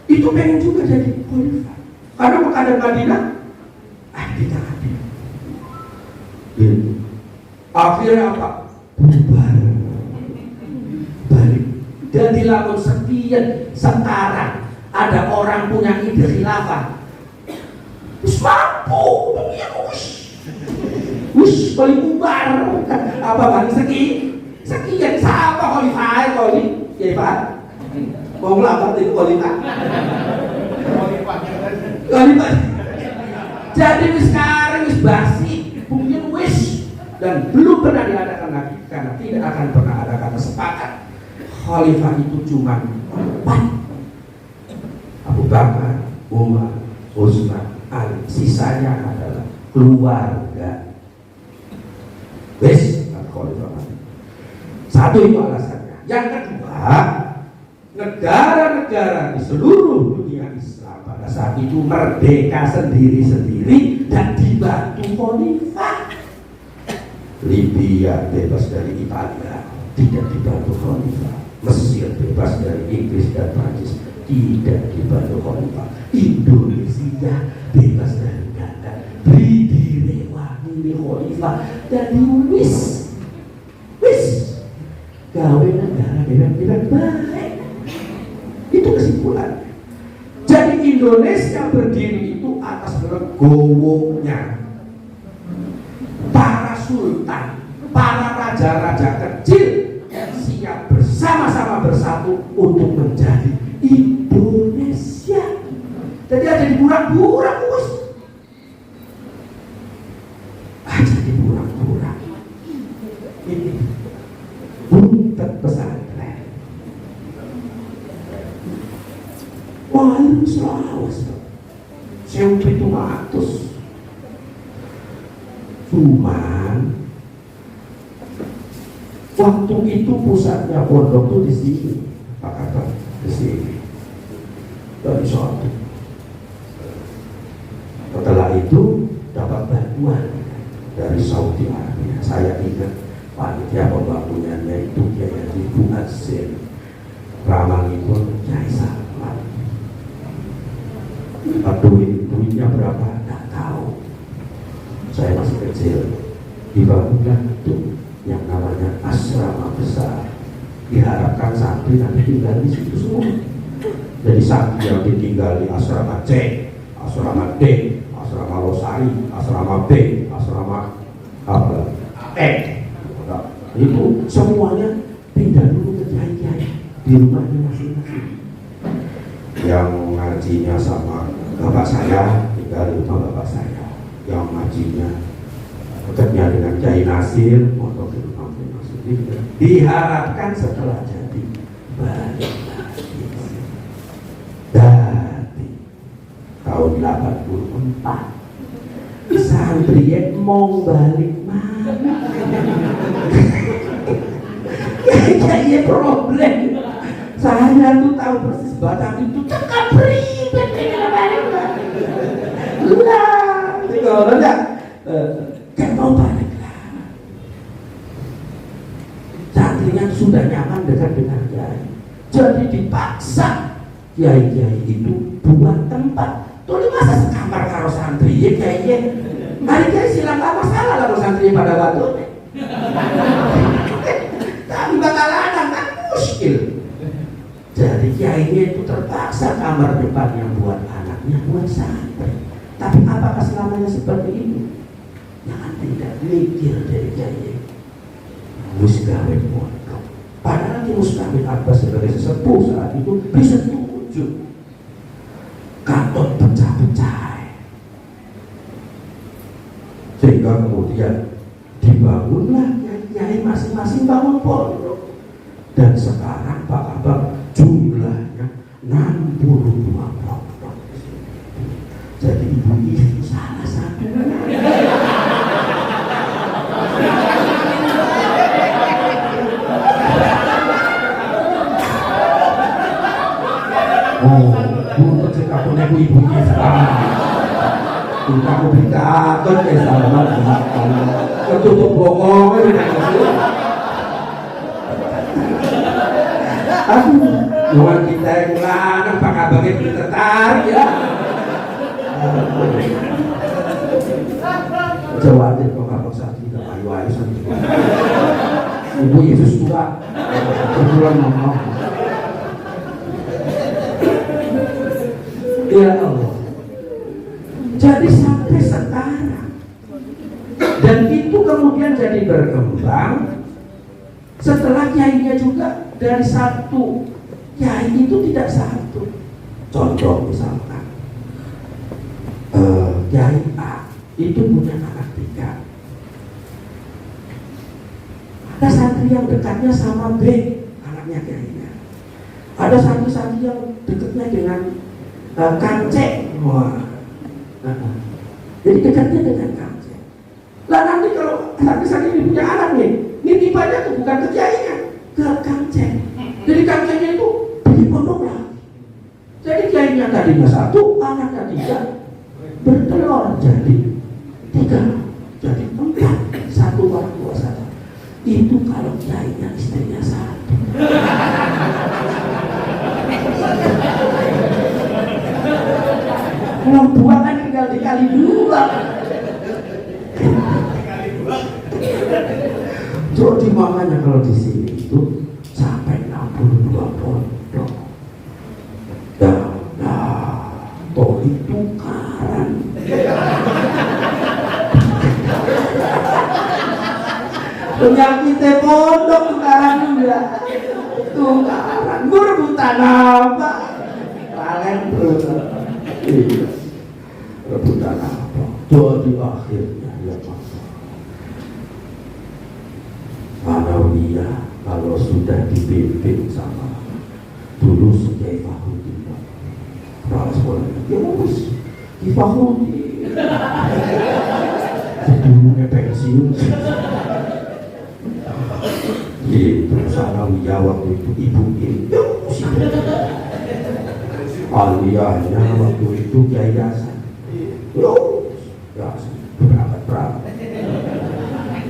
itu pengen juga jadi khalifah karena Mekah dan Madinah kita akhirnya apa? Bubar balik. Dan dilakukan sekian sekarang ada orang punya ide khilafah mampu wish balik bubar apa balik sekian siapa khalifah kau ini ya Pak mau ngelamar itu khalifah jadi sekarang basi mungkin wish dan belum pernah diadakan lagi karena tidak akan pernah ada kata sepakat. Khalifah itu cuma 4, Abu Bakar, Umar, Utsman, Ali, sisanya adalah keluarga. Wes khalifah. Satu itu alasannya. Yang kedua, negara-negara di seluruh dunia Islam pada saat itu merdeka sendiri-sendiri dan dibantu khalifah. Libya bebas dari Italia, tidak dibantu khalifah. Mesir bebas dari Inggris dan Prancis, tidak dibantu khalifah. Indonesia bebas dari Belanda, direwangi khalifah dan diwis gawe negara dengan baik. Itu kesimpulan. Jadi Indonesia berdiri itu atas legowonya para sultan, para raja-raja kecil yang siap bersama-sama bersatu untuk menjadi Indonesia. Jadi ada di burak-burak bos. Aja di burak-burak. Ini buntet pesantren. Wah, itu selawas. Sewu 700. Cuman waktu itu pusatnya pondok tuh di sini, Pak Kata, di sini. Dari suatu. Setelah itu dapat bantuan dari Saudi Arabia. Saya ingat panitia pembangunannya itu Kiai Haji Buazir Ramanipun Kiai Salman. Duitnya berapa? Tidak tahu. Saya masih kecil. Dibangunlah itu yang namanya asrama besar. Diharapkan santri nanti tinggal di situ semua. Jadi santri yang ditinggal di asrama C, asrama D, asrama Losari, asrama B, asrama apa? E. Itu semuanya pindah dulu ke kiai-kiai di rumahnya masing-masing. Yang ngajinya sama bapak saya tinggal di rumah bapak saya. yang ngajinya bekerja dengan Kiai Nasir, atau diharapkan setelah jadi balik lagi. Dari tahun 84 santri mau balik mana? Kayak problem. Saya tuh tahu persis Batak itu cekap ribet dengan balik lagi. Lah, kalau enggak kan mau balik lagi. Santrinya sudah nyaman dekat dengan kiai, jadi dipaksa kiai-kiai itu buat tempat. Tuh masa sekamar karo santri ya kiai. Mari kiai silang apa masalah karo santri pada waktu ini. Tapi bakal ada kan muskil. Jadi kiainya itu terpaksa kamar depan yang buat anaknya buat santri. Tapi apakah selamanya seperti itu? Jangan tidak mikir dari kiai. Musgawe pondok. Padahal di Musgawe Abbas sebagai sesepuh saat itu bisa setuju. Kantor pecah-pecah. Sehingga kemudian dibangunlah kiai masing-masing bangun pondok. Dan sekarang Pak Abang jumlahnya 62 pondok. Jadi ibu itu salah satu. Oh, bukan cek aku nego ibunya sekarang. Kita aku beritakan ya selamat ketutup bokong ini. Aduh, luar kita yang lanang Pak Abangnya tertarik ya. Jawabin kok Abang saat ini ayu-ayu sampai Ibu Yesus tua kebetulan ngomong. Ya Allah. Jadi sampai sekarang. Dan itu kemudian jadi berkembang. Setelah kiainya juga dari satu kiai itu tidak satu. Contoh misalkan Kiai A itu punya anak 3. Ada santri yang dekatnya sama B, anaknya kiainya. Ada santri yang dekatnya dengan Kang C. Wah. Jadi dekatnya dengan Kang C. Lah nanti kalau santri ini punya anak nih, nitipannya tuh bukan ke kiainya, ke Kang C. Jadi Kang C-nya itu bikin pondok lagi. Jadi kiainya tadinya 1, anaknya 3, bertelur jadi 3, jadi 4, 1 orang tua 1. Itu kalau kiainya istrinya 1. Kalau 2 kan tinggal dikali 2. Jadi makanya kalau di sini itu sampai 62 pondok. Toh itu karan. Penyakitnya pondok tukaran enggak. Tukaran. Rebutan apa? Kalian iya. Rebutan apa? Jadi akhirnya ya Manawiyah kalau sudah dipimpin sama dulu Kiai Fahrudin kepala sekolahnya ya wis Kiai Fahrudin sebelumnya pensiun gitu. Sanawiyah waktu itu ibu ini aliyahnya waktu itu Kiai Hasan Yasan berangkat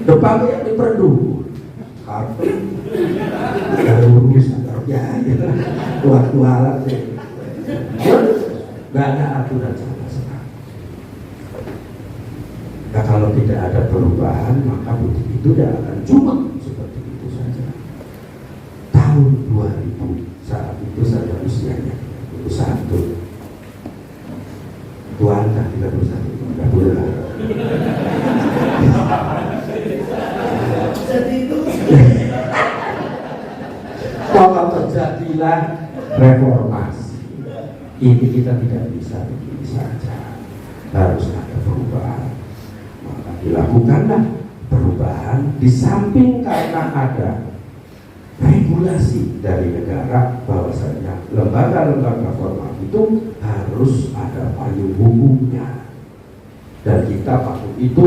depannya yang diperdu karpet ada urusan ya waktu alat nggak ada aturan sama sekali. Nah kalau tidak ada perubahan maka bukti itu tidak akan cuma seperti itu saja. Tahun 2000 saat itu saya usianya 31. Tuan tak 31 nggak boleh lah. Kalau terjadilah reformasi ini kita tidak bisa begini saja, harus ada perubahan. dilakukanlah perubahan di samping karena ada regulasi dari negara bahwasanya lembaga-lembaga formal itu harus ada payung hukumnya, dan kita waktu itu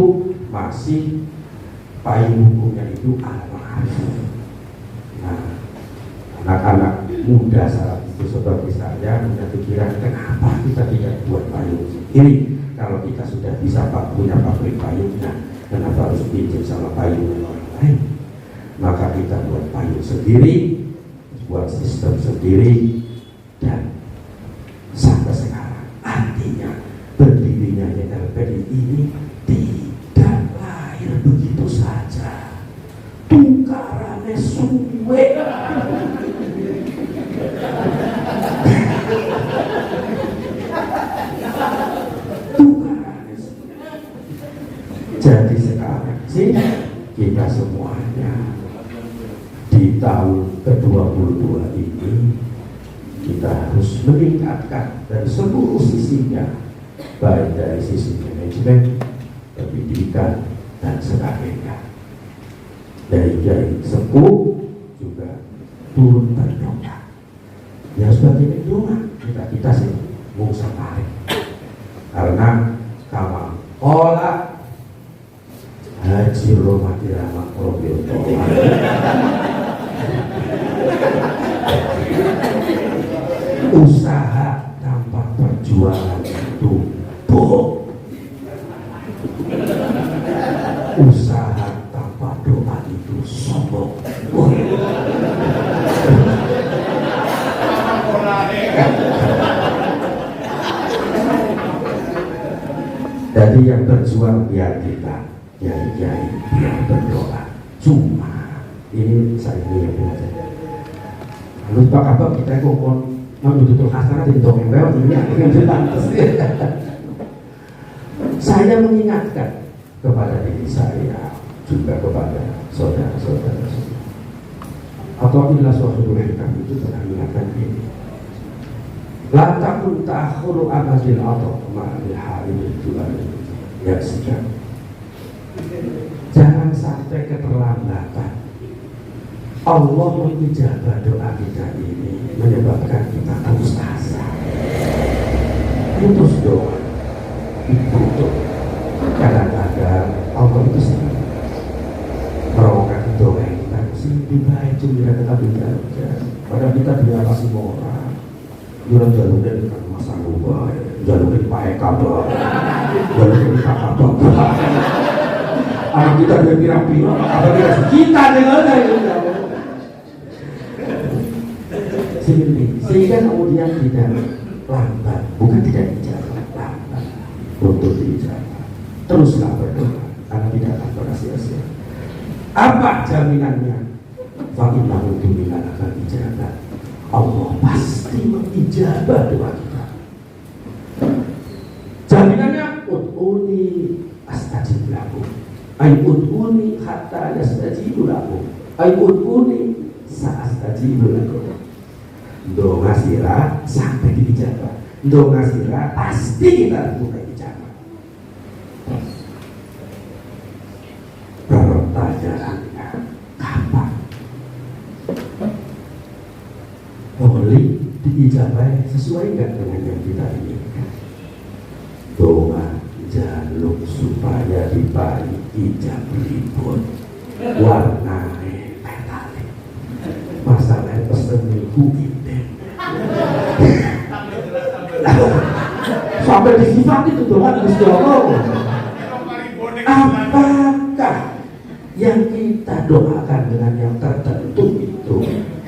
masih payung hukumnya itu al-ma'ruf. Nah, anak-anak muda saat itu seperti saya punya pikiran, kenapa kita tidak buat payung sendiri? Kalau kita sudah bisa punya pabrik payungnya, kenapa harus pinjam sama payung orang lain? Maka kita buat payung sendiri, buat sistem sendiri, dan sampai sekarang artinya berdirinya YLPI ini tidak lahir begitu saja, tukarannya suwe. Jadi sekarang sih kita semuanya di tahun ke-22 ini kita harus meningkatkan dari seluruh sisinya, baik dari sisi manajemen, pendidikan, dan sebagainya. Dari kiai sepuh juga turun berdoa. Ya sebagai doa kita sih mau tarik, karena kamar olah Haji Romati Rahmat Robil Toha usaha tanpa perjuangan itu bohong, usaha tanpa doa itu sombong. Jadi yang berjuang biar kita, kiai-kiai biar berdoa. Cuma ini saya yang belajar. Lalu Pak Abang kita kok menutup kasar di dongeng lewat ini saya mengingatkan kepada diri saya, juga kepada saudara-saudara semua. Atau bila suatu kami itu telah mengingatkan ini. La takun ta'khuru amadil atau ma'al harim Tuhan ya sejak. Jangan sampai keterlambatan Allah mengijabah doa kita ini menyebabkan kita putus asa, putus doa. Itu kadang-kadang Allah itu sendiri merokat doa kita sih lebih baik cuma tetapi saja. Padahal kita diawasi orang, jual jalur dari masa lupa, jalur dari pakai kabar, jalur dari kabar. Anak kita dari pirang-pirang, apa kita dengar dari sehingga kemudian tidak lambat, bukan tidak dijawab, lambat untuk dijawab. Teruslah berdoa, karena tidak akan pernah sia-sia. Apa jaminannya? Fa'innahu billahi akan ijabah. Allah pasti mengijabah doa kita. Jaminannya ud'uni astajib lakum. Ay ud'uni hatta yastajibu lakum. Ay ud'uni sa'astajibu lakum. Doa sirah sampai diijabah. Doa sirah pasti kita bukan ijabah. Pertanyaannya kapan? Boleh diijabah sesuai enggak dengan yang kita inginkan? Doa jaluk supaya dibalik ijab ribut warnanya metalik, masalah pesen minggu ide sampai disifat itu doa apakah yang kita doakan dengan yang tertentu itu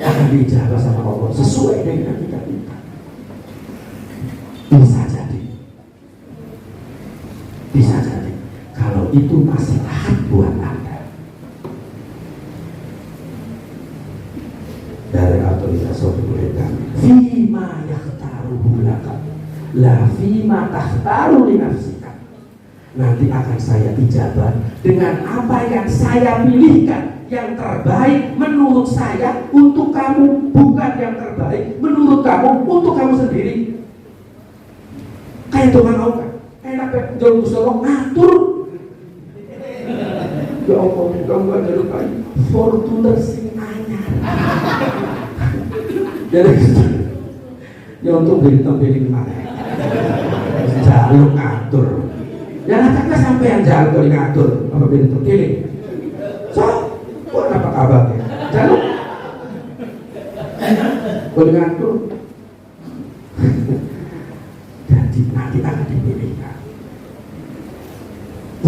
akan dijawab sama Allah sesuai dengan yang kita minta? Bisa jadi kalau itu maslahat buat Anda. Dari otoritas boleh kami fima yakhtaruhu laka la fima takhtaru li nafsika. Nanti akan saya ijabah dengan apa yang saya pilihkan, yang terbaik menurut saya untuk kamu, bukan yang terbaik menurut kamu untuk kamu sendiri. Kayak Tuhan Allah enak jauh solo ngatur Ya Allah, kamu gak ada lupain Fortuner sing anyar. Jadi ya untuk beli tempeling mana? Jalur ngatur. Ya nanti sampai yang jalur ngatur apa beli tempeling. So, kok apa kabarnya? Jalur. Boleh ngatur. Jadi nanti akan dipilihkan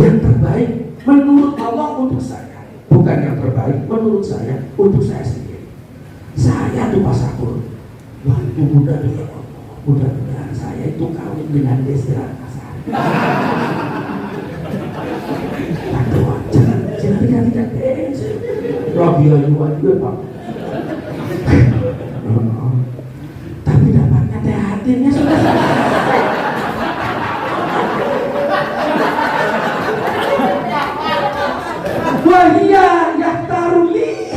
yang terbaik menurut Allah untuk saya, bukan yang terbaik menurut saya untuk saya sendiri. Saya tuh pasakur waktu muda dulu, mudah-mudahan saya itu kawin dengan Desi Ratnasari. Aduh, jangan digantikan Desi. Rabia Yuan juga Pak. Tapi dapatnya teh hatinya sudah selesai. Wah iya, ya taruli.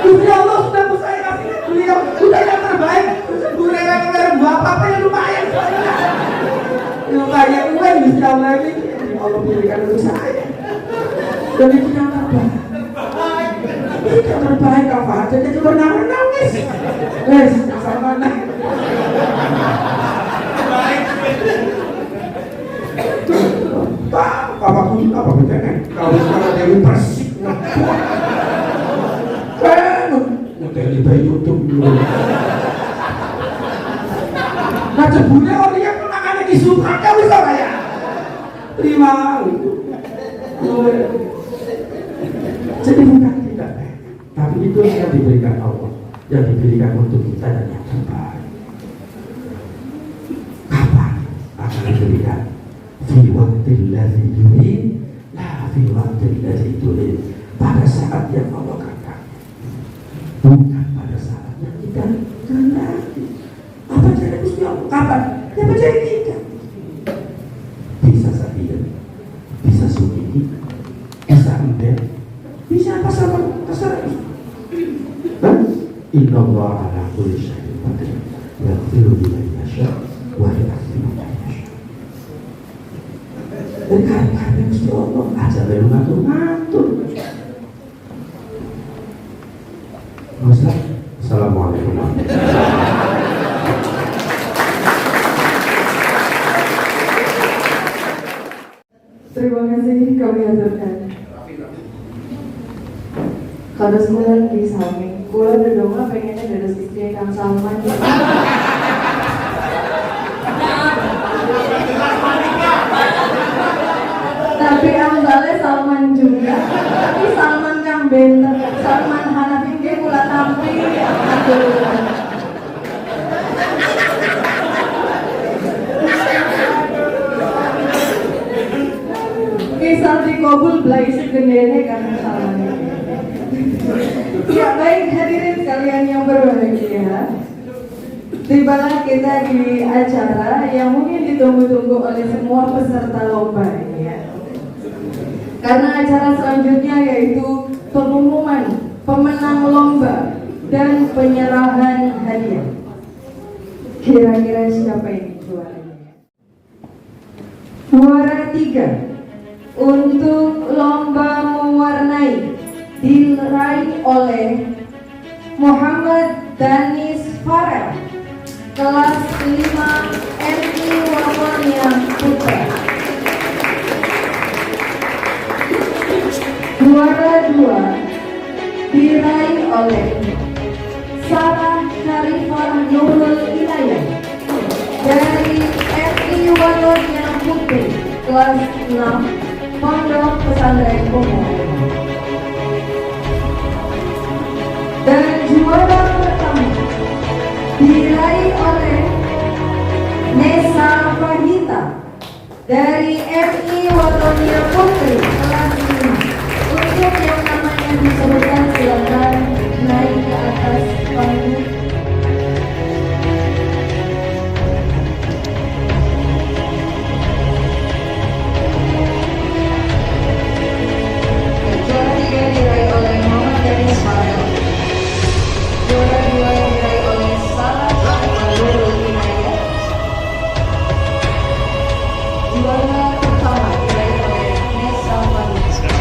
Gusti Allah sudah saya kasih beliau sudah yang terbaik. Kurang apa yang lumayan soalnya. Lumayan uang Gusti Allah ini Allah berikan untuk saya. Dan itu yang terbaik. Itu yang terbaik apa aja jadi benar-benar nangis. Sama mana? Apa pun apa bedanya? Kalau sekarang Dewi Persik ngepot, ngedeli bayi YouTube dulu. Nah jebulnya orangnya pun akan disuka kau bisa ya? Terima. Jadi bukan tidak, tapi itu yang diberikan Allah, yang diberikan untuk kita dan yang terbaik. Kapan akan diberikan? Fi waqtil ladzi yurid, la fi waqtil ladzi turid. Pada saat yang Allah katakan, bukan pada saat yang kita kehendaki. Apa jadi Gusti Allah? Kapan? Ya percaya kita. Bisa saja, bisa sugih, bisa embel, bisa apa sama terserah. Inna Allah ala kulli syai'in qadir. Yaghfiru liman yasha wa yaghfiru liman yasha. Dan karena Gusti Allah aja belum ngatur-ngatur. Ustaz, assalamualaikum warahmatullahi wabarakatuh. Terima kasih kami aturkan. Kalau sebulan di sami, kula dodoma pengennya dados istri Kang Salman. Tapi ambalnya Salman juga. Tapi Salman Kang Benter, Salman Hanafi nggih kula tampi. Kisah dikabul belai segendene Kang Salman. Ya baik hadirin sekalian yang berbahagia, tibalah kita di acara yang mungkin ditunggu-tunggu oleh semua peserta lomba ini ya. Karena acara selanjutnya yaitu pengumuman pemenang lomba dan penyerahan hadiah. Kira-kira siapa ini juaranya? Juara 3 untuk lomba mewarnai diraih oleh Muhammad Danis Farel, kelas 5 RI Wamonia Putra. Juara 2 diraih oleh Sarah Syarifah Nurul Inayah dari RI Wamonia Putri, kelas 6 Pondok Pesantren Umum. Dan juara pertama diraih oleh Nesa Fahita dari RI Watonia Putri, kelas 5. Untuk yang namanya disebutkan silakan naik ke atas panggung. Juara 3 diraih oleh Muhammad Danis Farel. Juara 2 diraih oleh Sarah Nurul Inayah. Juara pertama diraih oleh Nesa Fahita.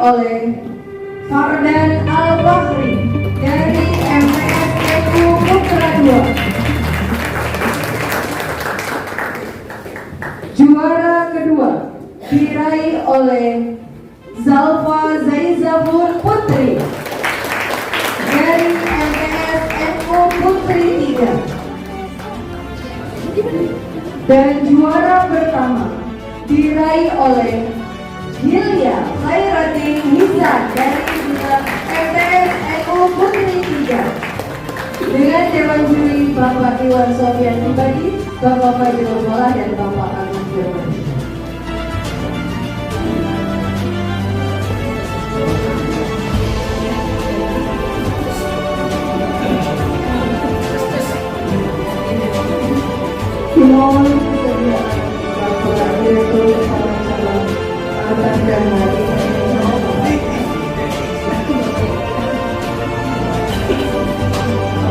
oleh Fardan Al-Bahri dari MTS Teku Putra 2. Juara kedua diraih oleh Zalfa Zaizabur Putri dari MTS NU Putri 3. Dan juara pertama diraih oleh Hilya Khairatin Nizar dari MTS NU Putri 3 dengan Dewan Juri Bapak Iwan Sofian Pribadi, Bapak Fajrul Mola dan Bapak Agus Firman. Dimohon kesediaan Bapak Direktur Utama atas dan hari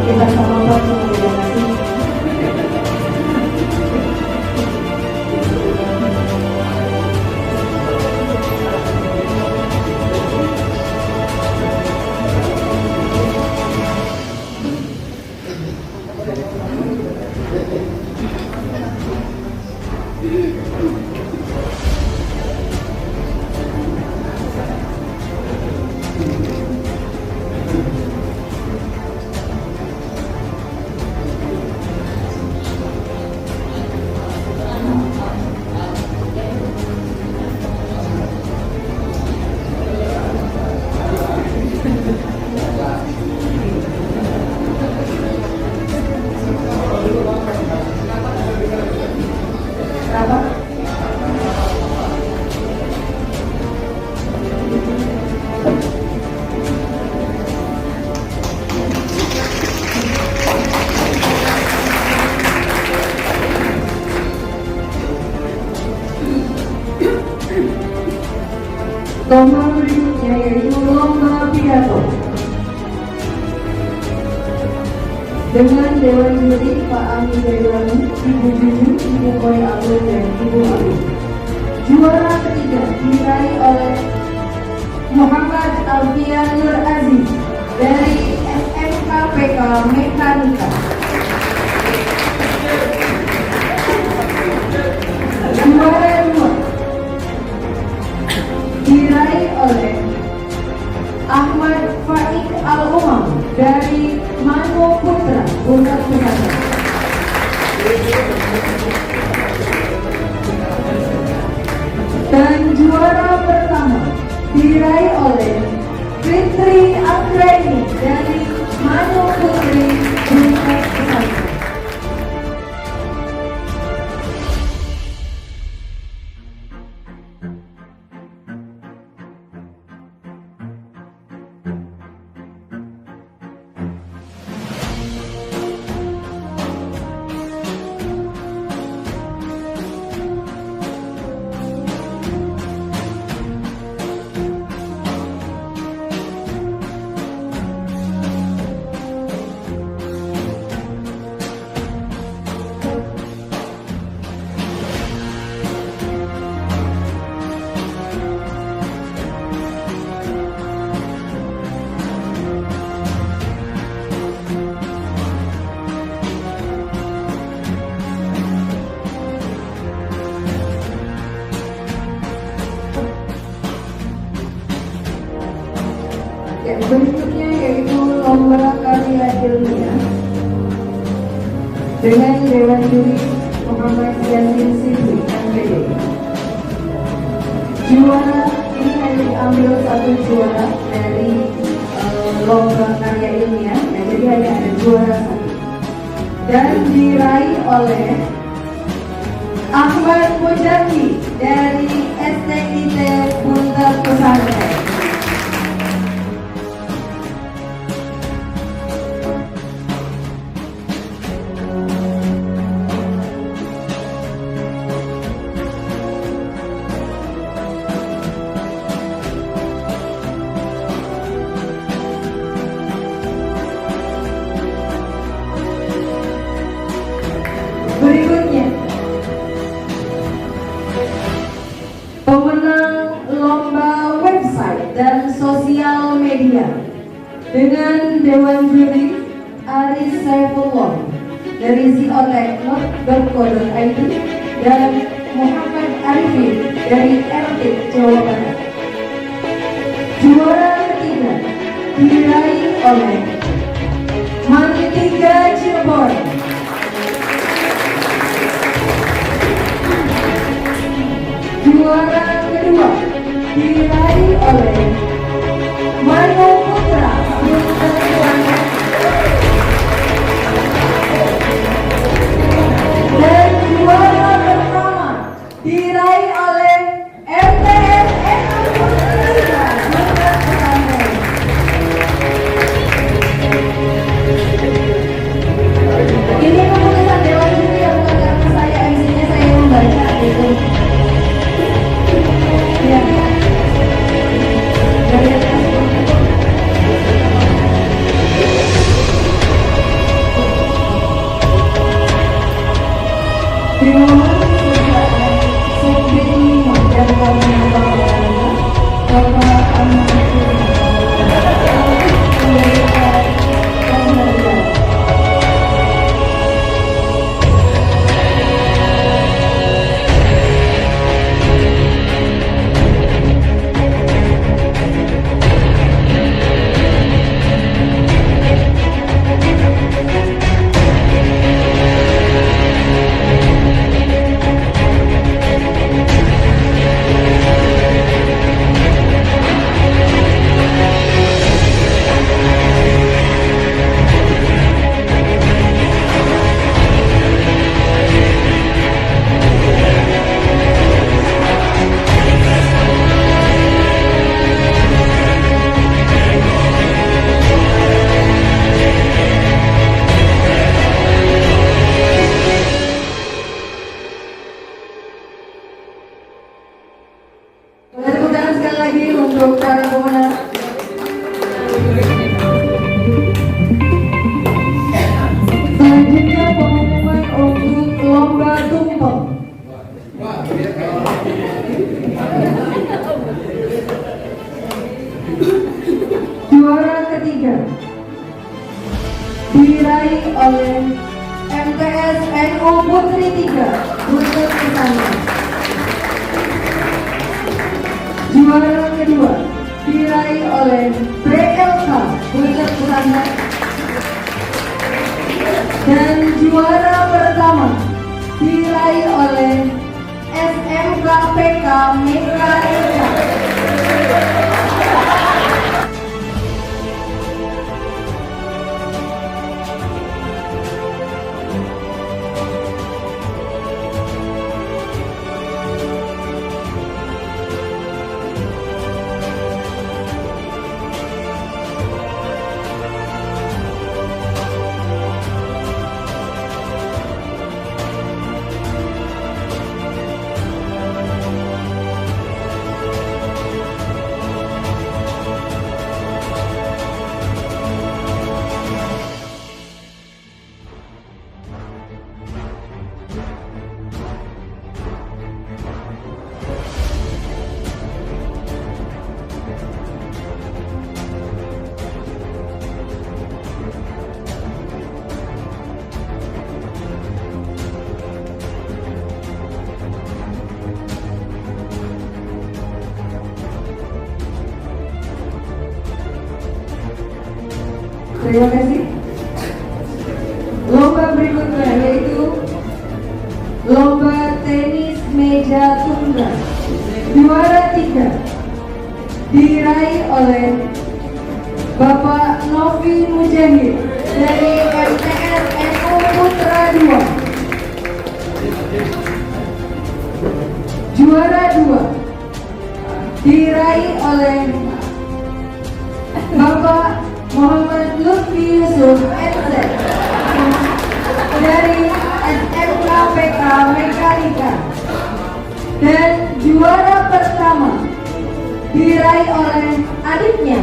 kita sama-sama terima kasih. Lomba berikutnya yaitu lomba pidato dengan Dewan Juri Pak Ami Dailani, Ibu Juju, Ibu Koi Abdul dan Ibu Abi. Juara ketiga diraih oleh Muhammad Alfian Nur Aziz dari SMKPK Mekanika. Juara dua diraih oleh Ahmad Faik Al-Umam dari Mano Putra Unat Pesantren. Dan juara pertama diraih oleh Fitri Akraini dari Mano Putri Unat Pesantren. Berikutnya yaitu lomba karya ilmiah dengan Dewan Juri Muhammad Yasin Sidri MPD. Juara ini hanya diambil satu juara dari lomba karya ilmiah, jadi hanya ada juara satu dan diraih oleh Ahmad Mujaki dari STIT Unat Pesantren. Berikutnya, pemenang lomba website Haris Saifullah dari ziotek.co.id dan Muhammad Arifin dari RT Jawa Barat. Juara ketiga diraih oleh Mantiga Cirebon. Juara kedua diraih oleh Manu Putra. Dan juara pertama diraih oleh MTS Ini keputusan Dewan Juri yang bukan karena saya MC-nya saya yang membaca gitu. Ya. Dari atas. Terima kasih Subdit 5 dan kawan Bapak Ahmad tepuk tangan sekali lagi untuk para pemenang. Selanjutnya pengumuman untuk lomba tumpeng. Juara ketiga diraih oleh MTS NU Putri 3 Buntut Pesantren. Juara kedua diraih oleh BLK Buntut Pesantren. Dan juara pertama diraih oleh SMK PK Mekanika. Terima kasih. Lomba berikutnya yaitu lomba tenis meja tunggal. Juara 3 diraih oleh Bapak Novi Mujahid dari MTS NU Putra 2. Juara 2 diraih oleh Bapak Muhammad Lutfi Yusuf NZ dari SMK PK Mekanika. Dan juara pertama diraih oleh adiknya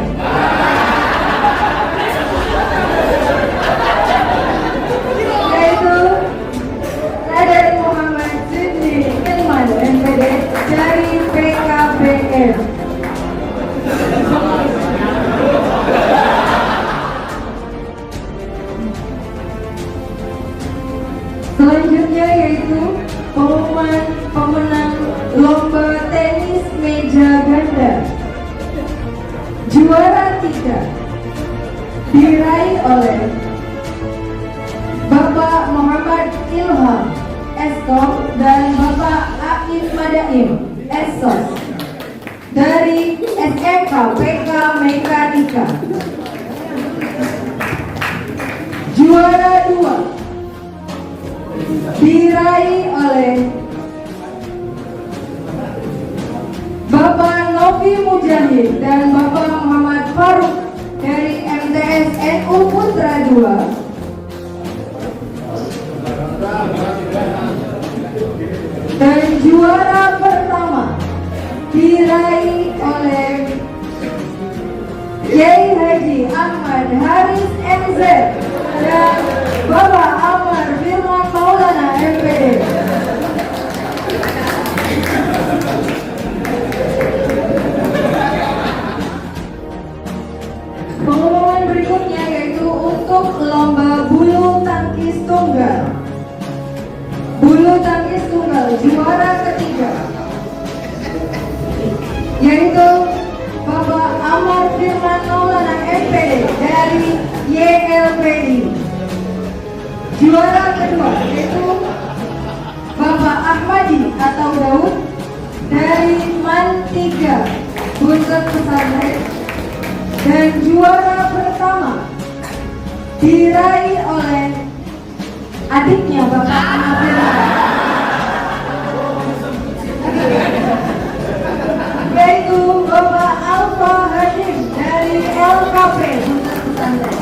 yaitu Raden Muhammad Sidni Ilman MPD dari PKPM. pengumuman pemenang lomba tenis meja ganda. Juara 3 diraih oleh Bapak Muhammad Ilham Eskom dan Bapak Aif Madaim Esos dari SMK PK Mekanika. Juara 2 diraih oleh Bapak Novi Mujahid dan Bapak Muhammad Faruk dari MTS NU Putra 2. Dan juara pertama diraih oleh Kiai Haji Ahmad Haris MZ dan Bapak Amar Firman Maulana MPD. Pengumuman berikutnya yaitu untuk lomba bulu tangkis tunggal. Bulu tangkis tunggal juara ketiga yaitu Bapak Amar Firman Maulana MPD dari YLPI. Juara kedua yaitu Bapak Ahmadi atau Daud dari MAN 3 Buntut Pesantren. Dan juara pertama diraih oleh adiknya Bapak Amar Firman, yaitu Bapak Alfa Hashim dari LKP Buntut Pesantren.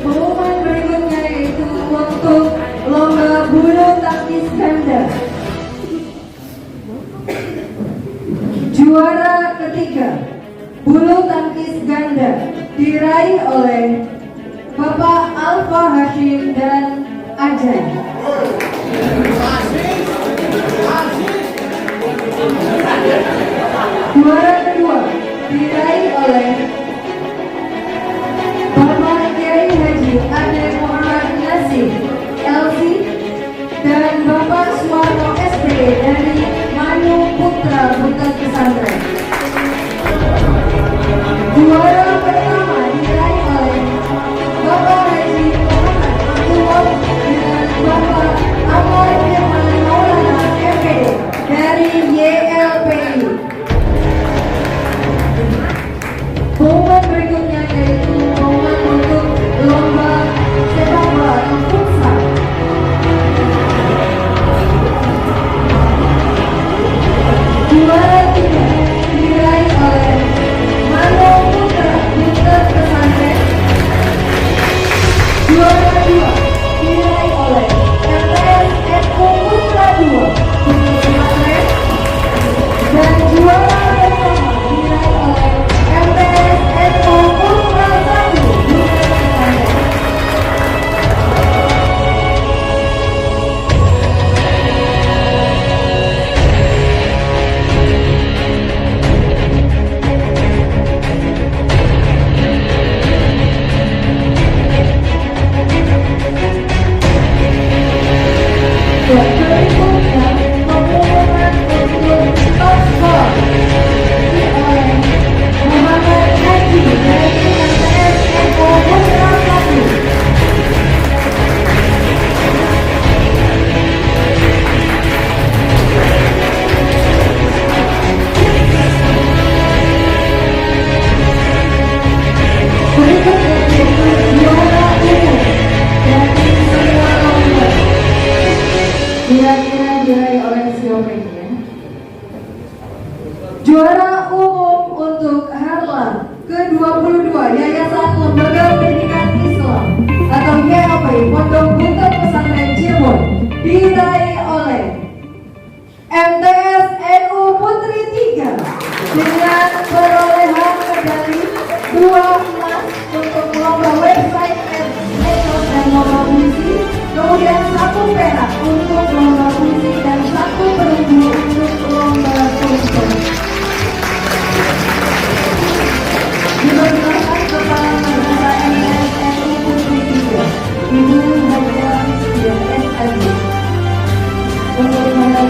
Pengumuman berikutnya yaitu untuk lomba bulu tangkis ganda. Juara ketiga bulu tangkis ganda diraih oleh Bapak Alfa Hashim dan Ajay. Juara kedua diraih oleh Bapak Kiai Haji Ade Muhammad Nasir LC dan Bapak Suwarno SD dari Manu Putra Buntut Pesantren. Juara pertama diraih oleh Bapak Haji Muhammad Abdullah dan Bapak Amar Firman Maulana MPD dari YLPI.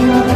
mohon maaf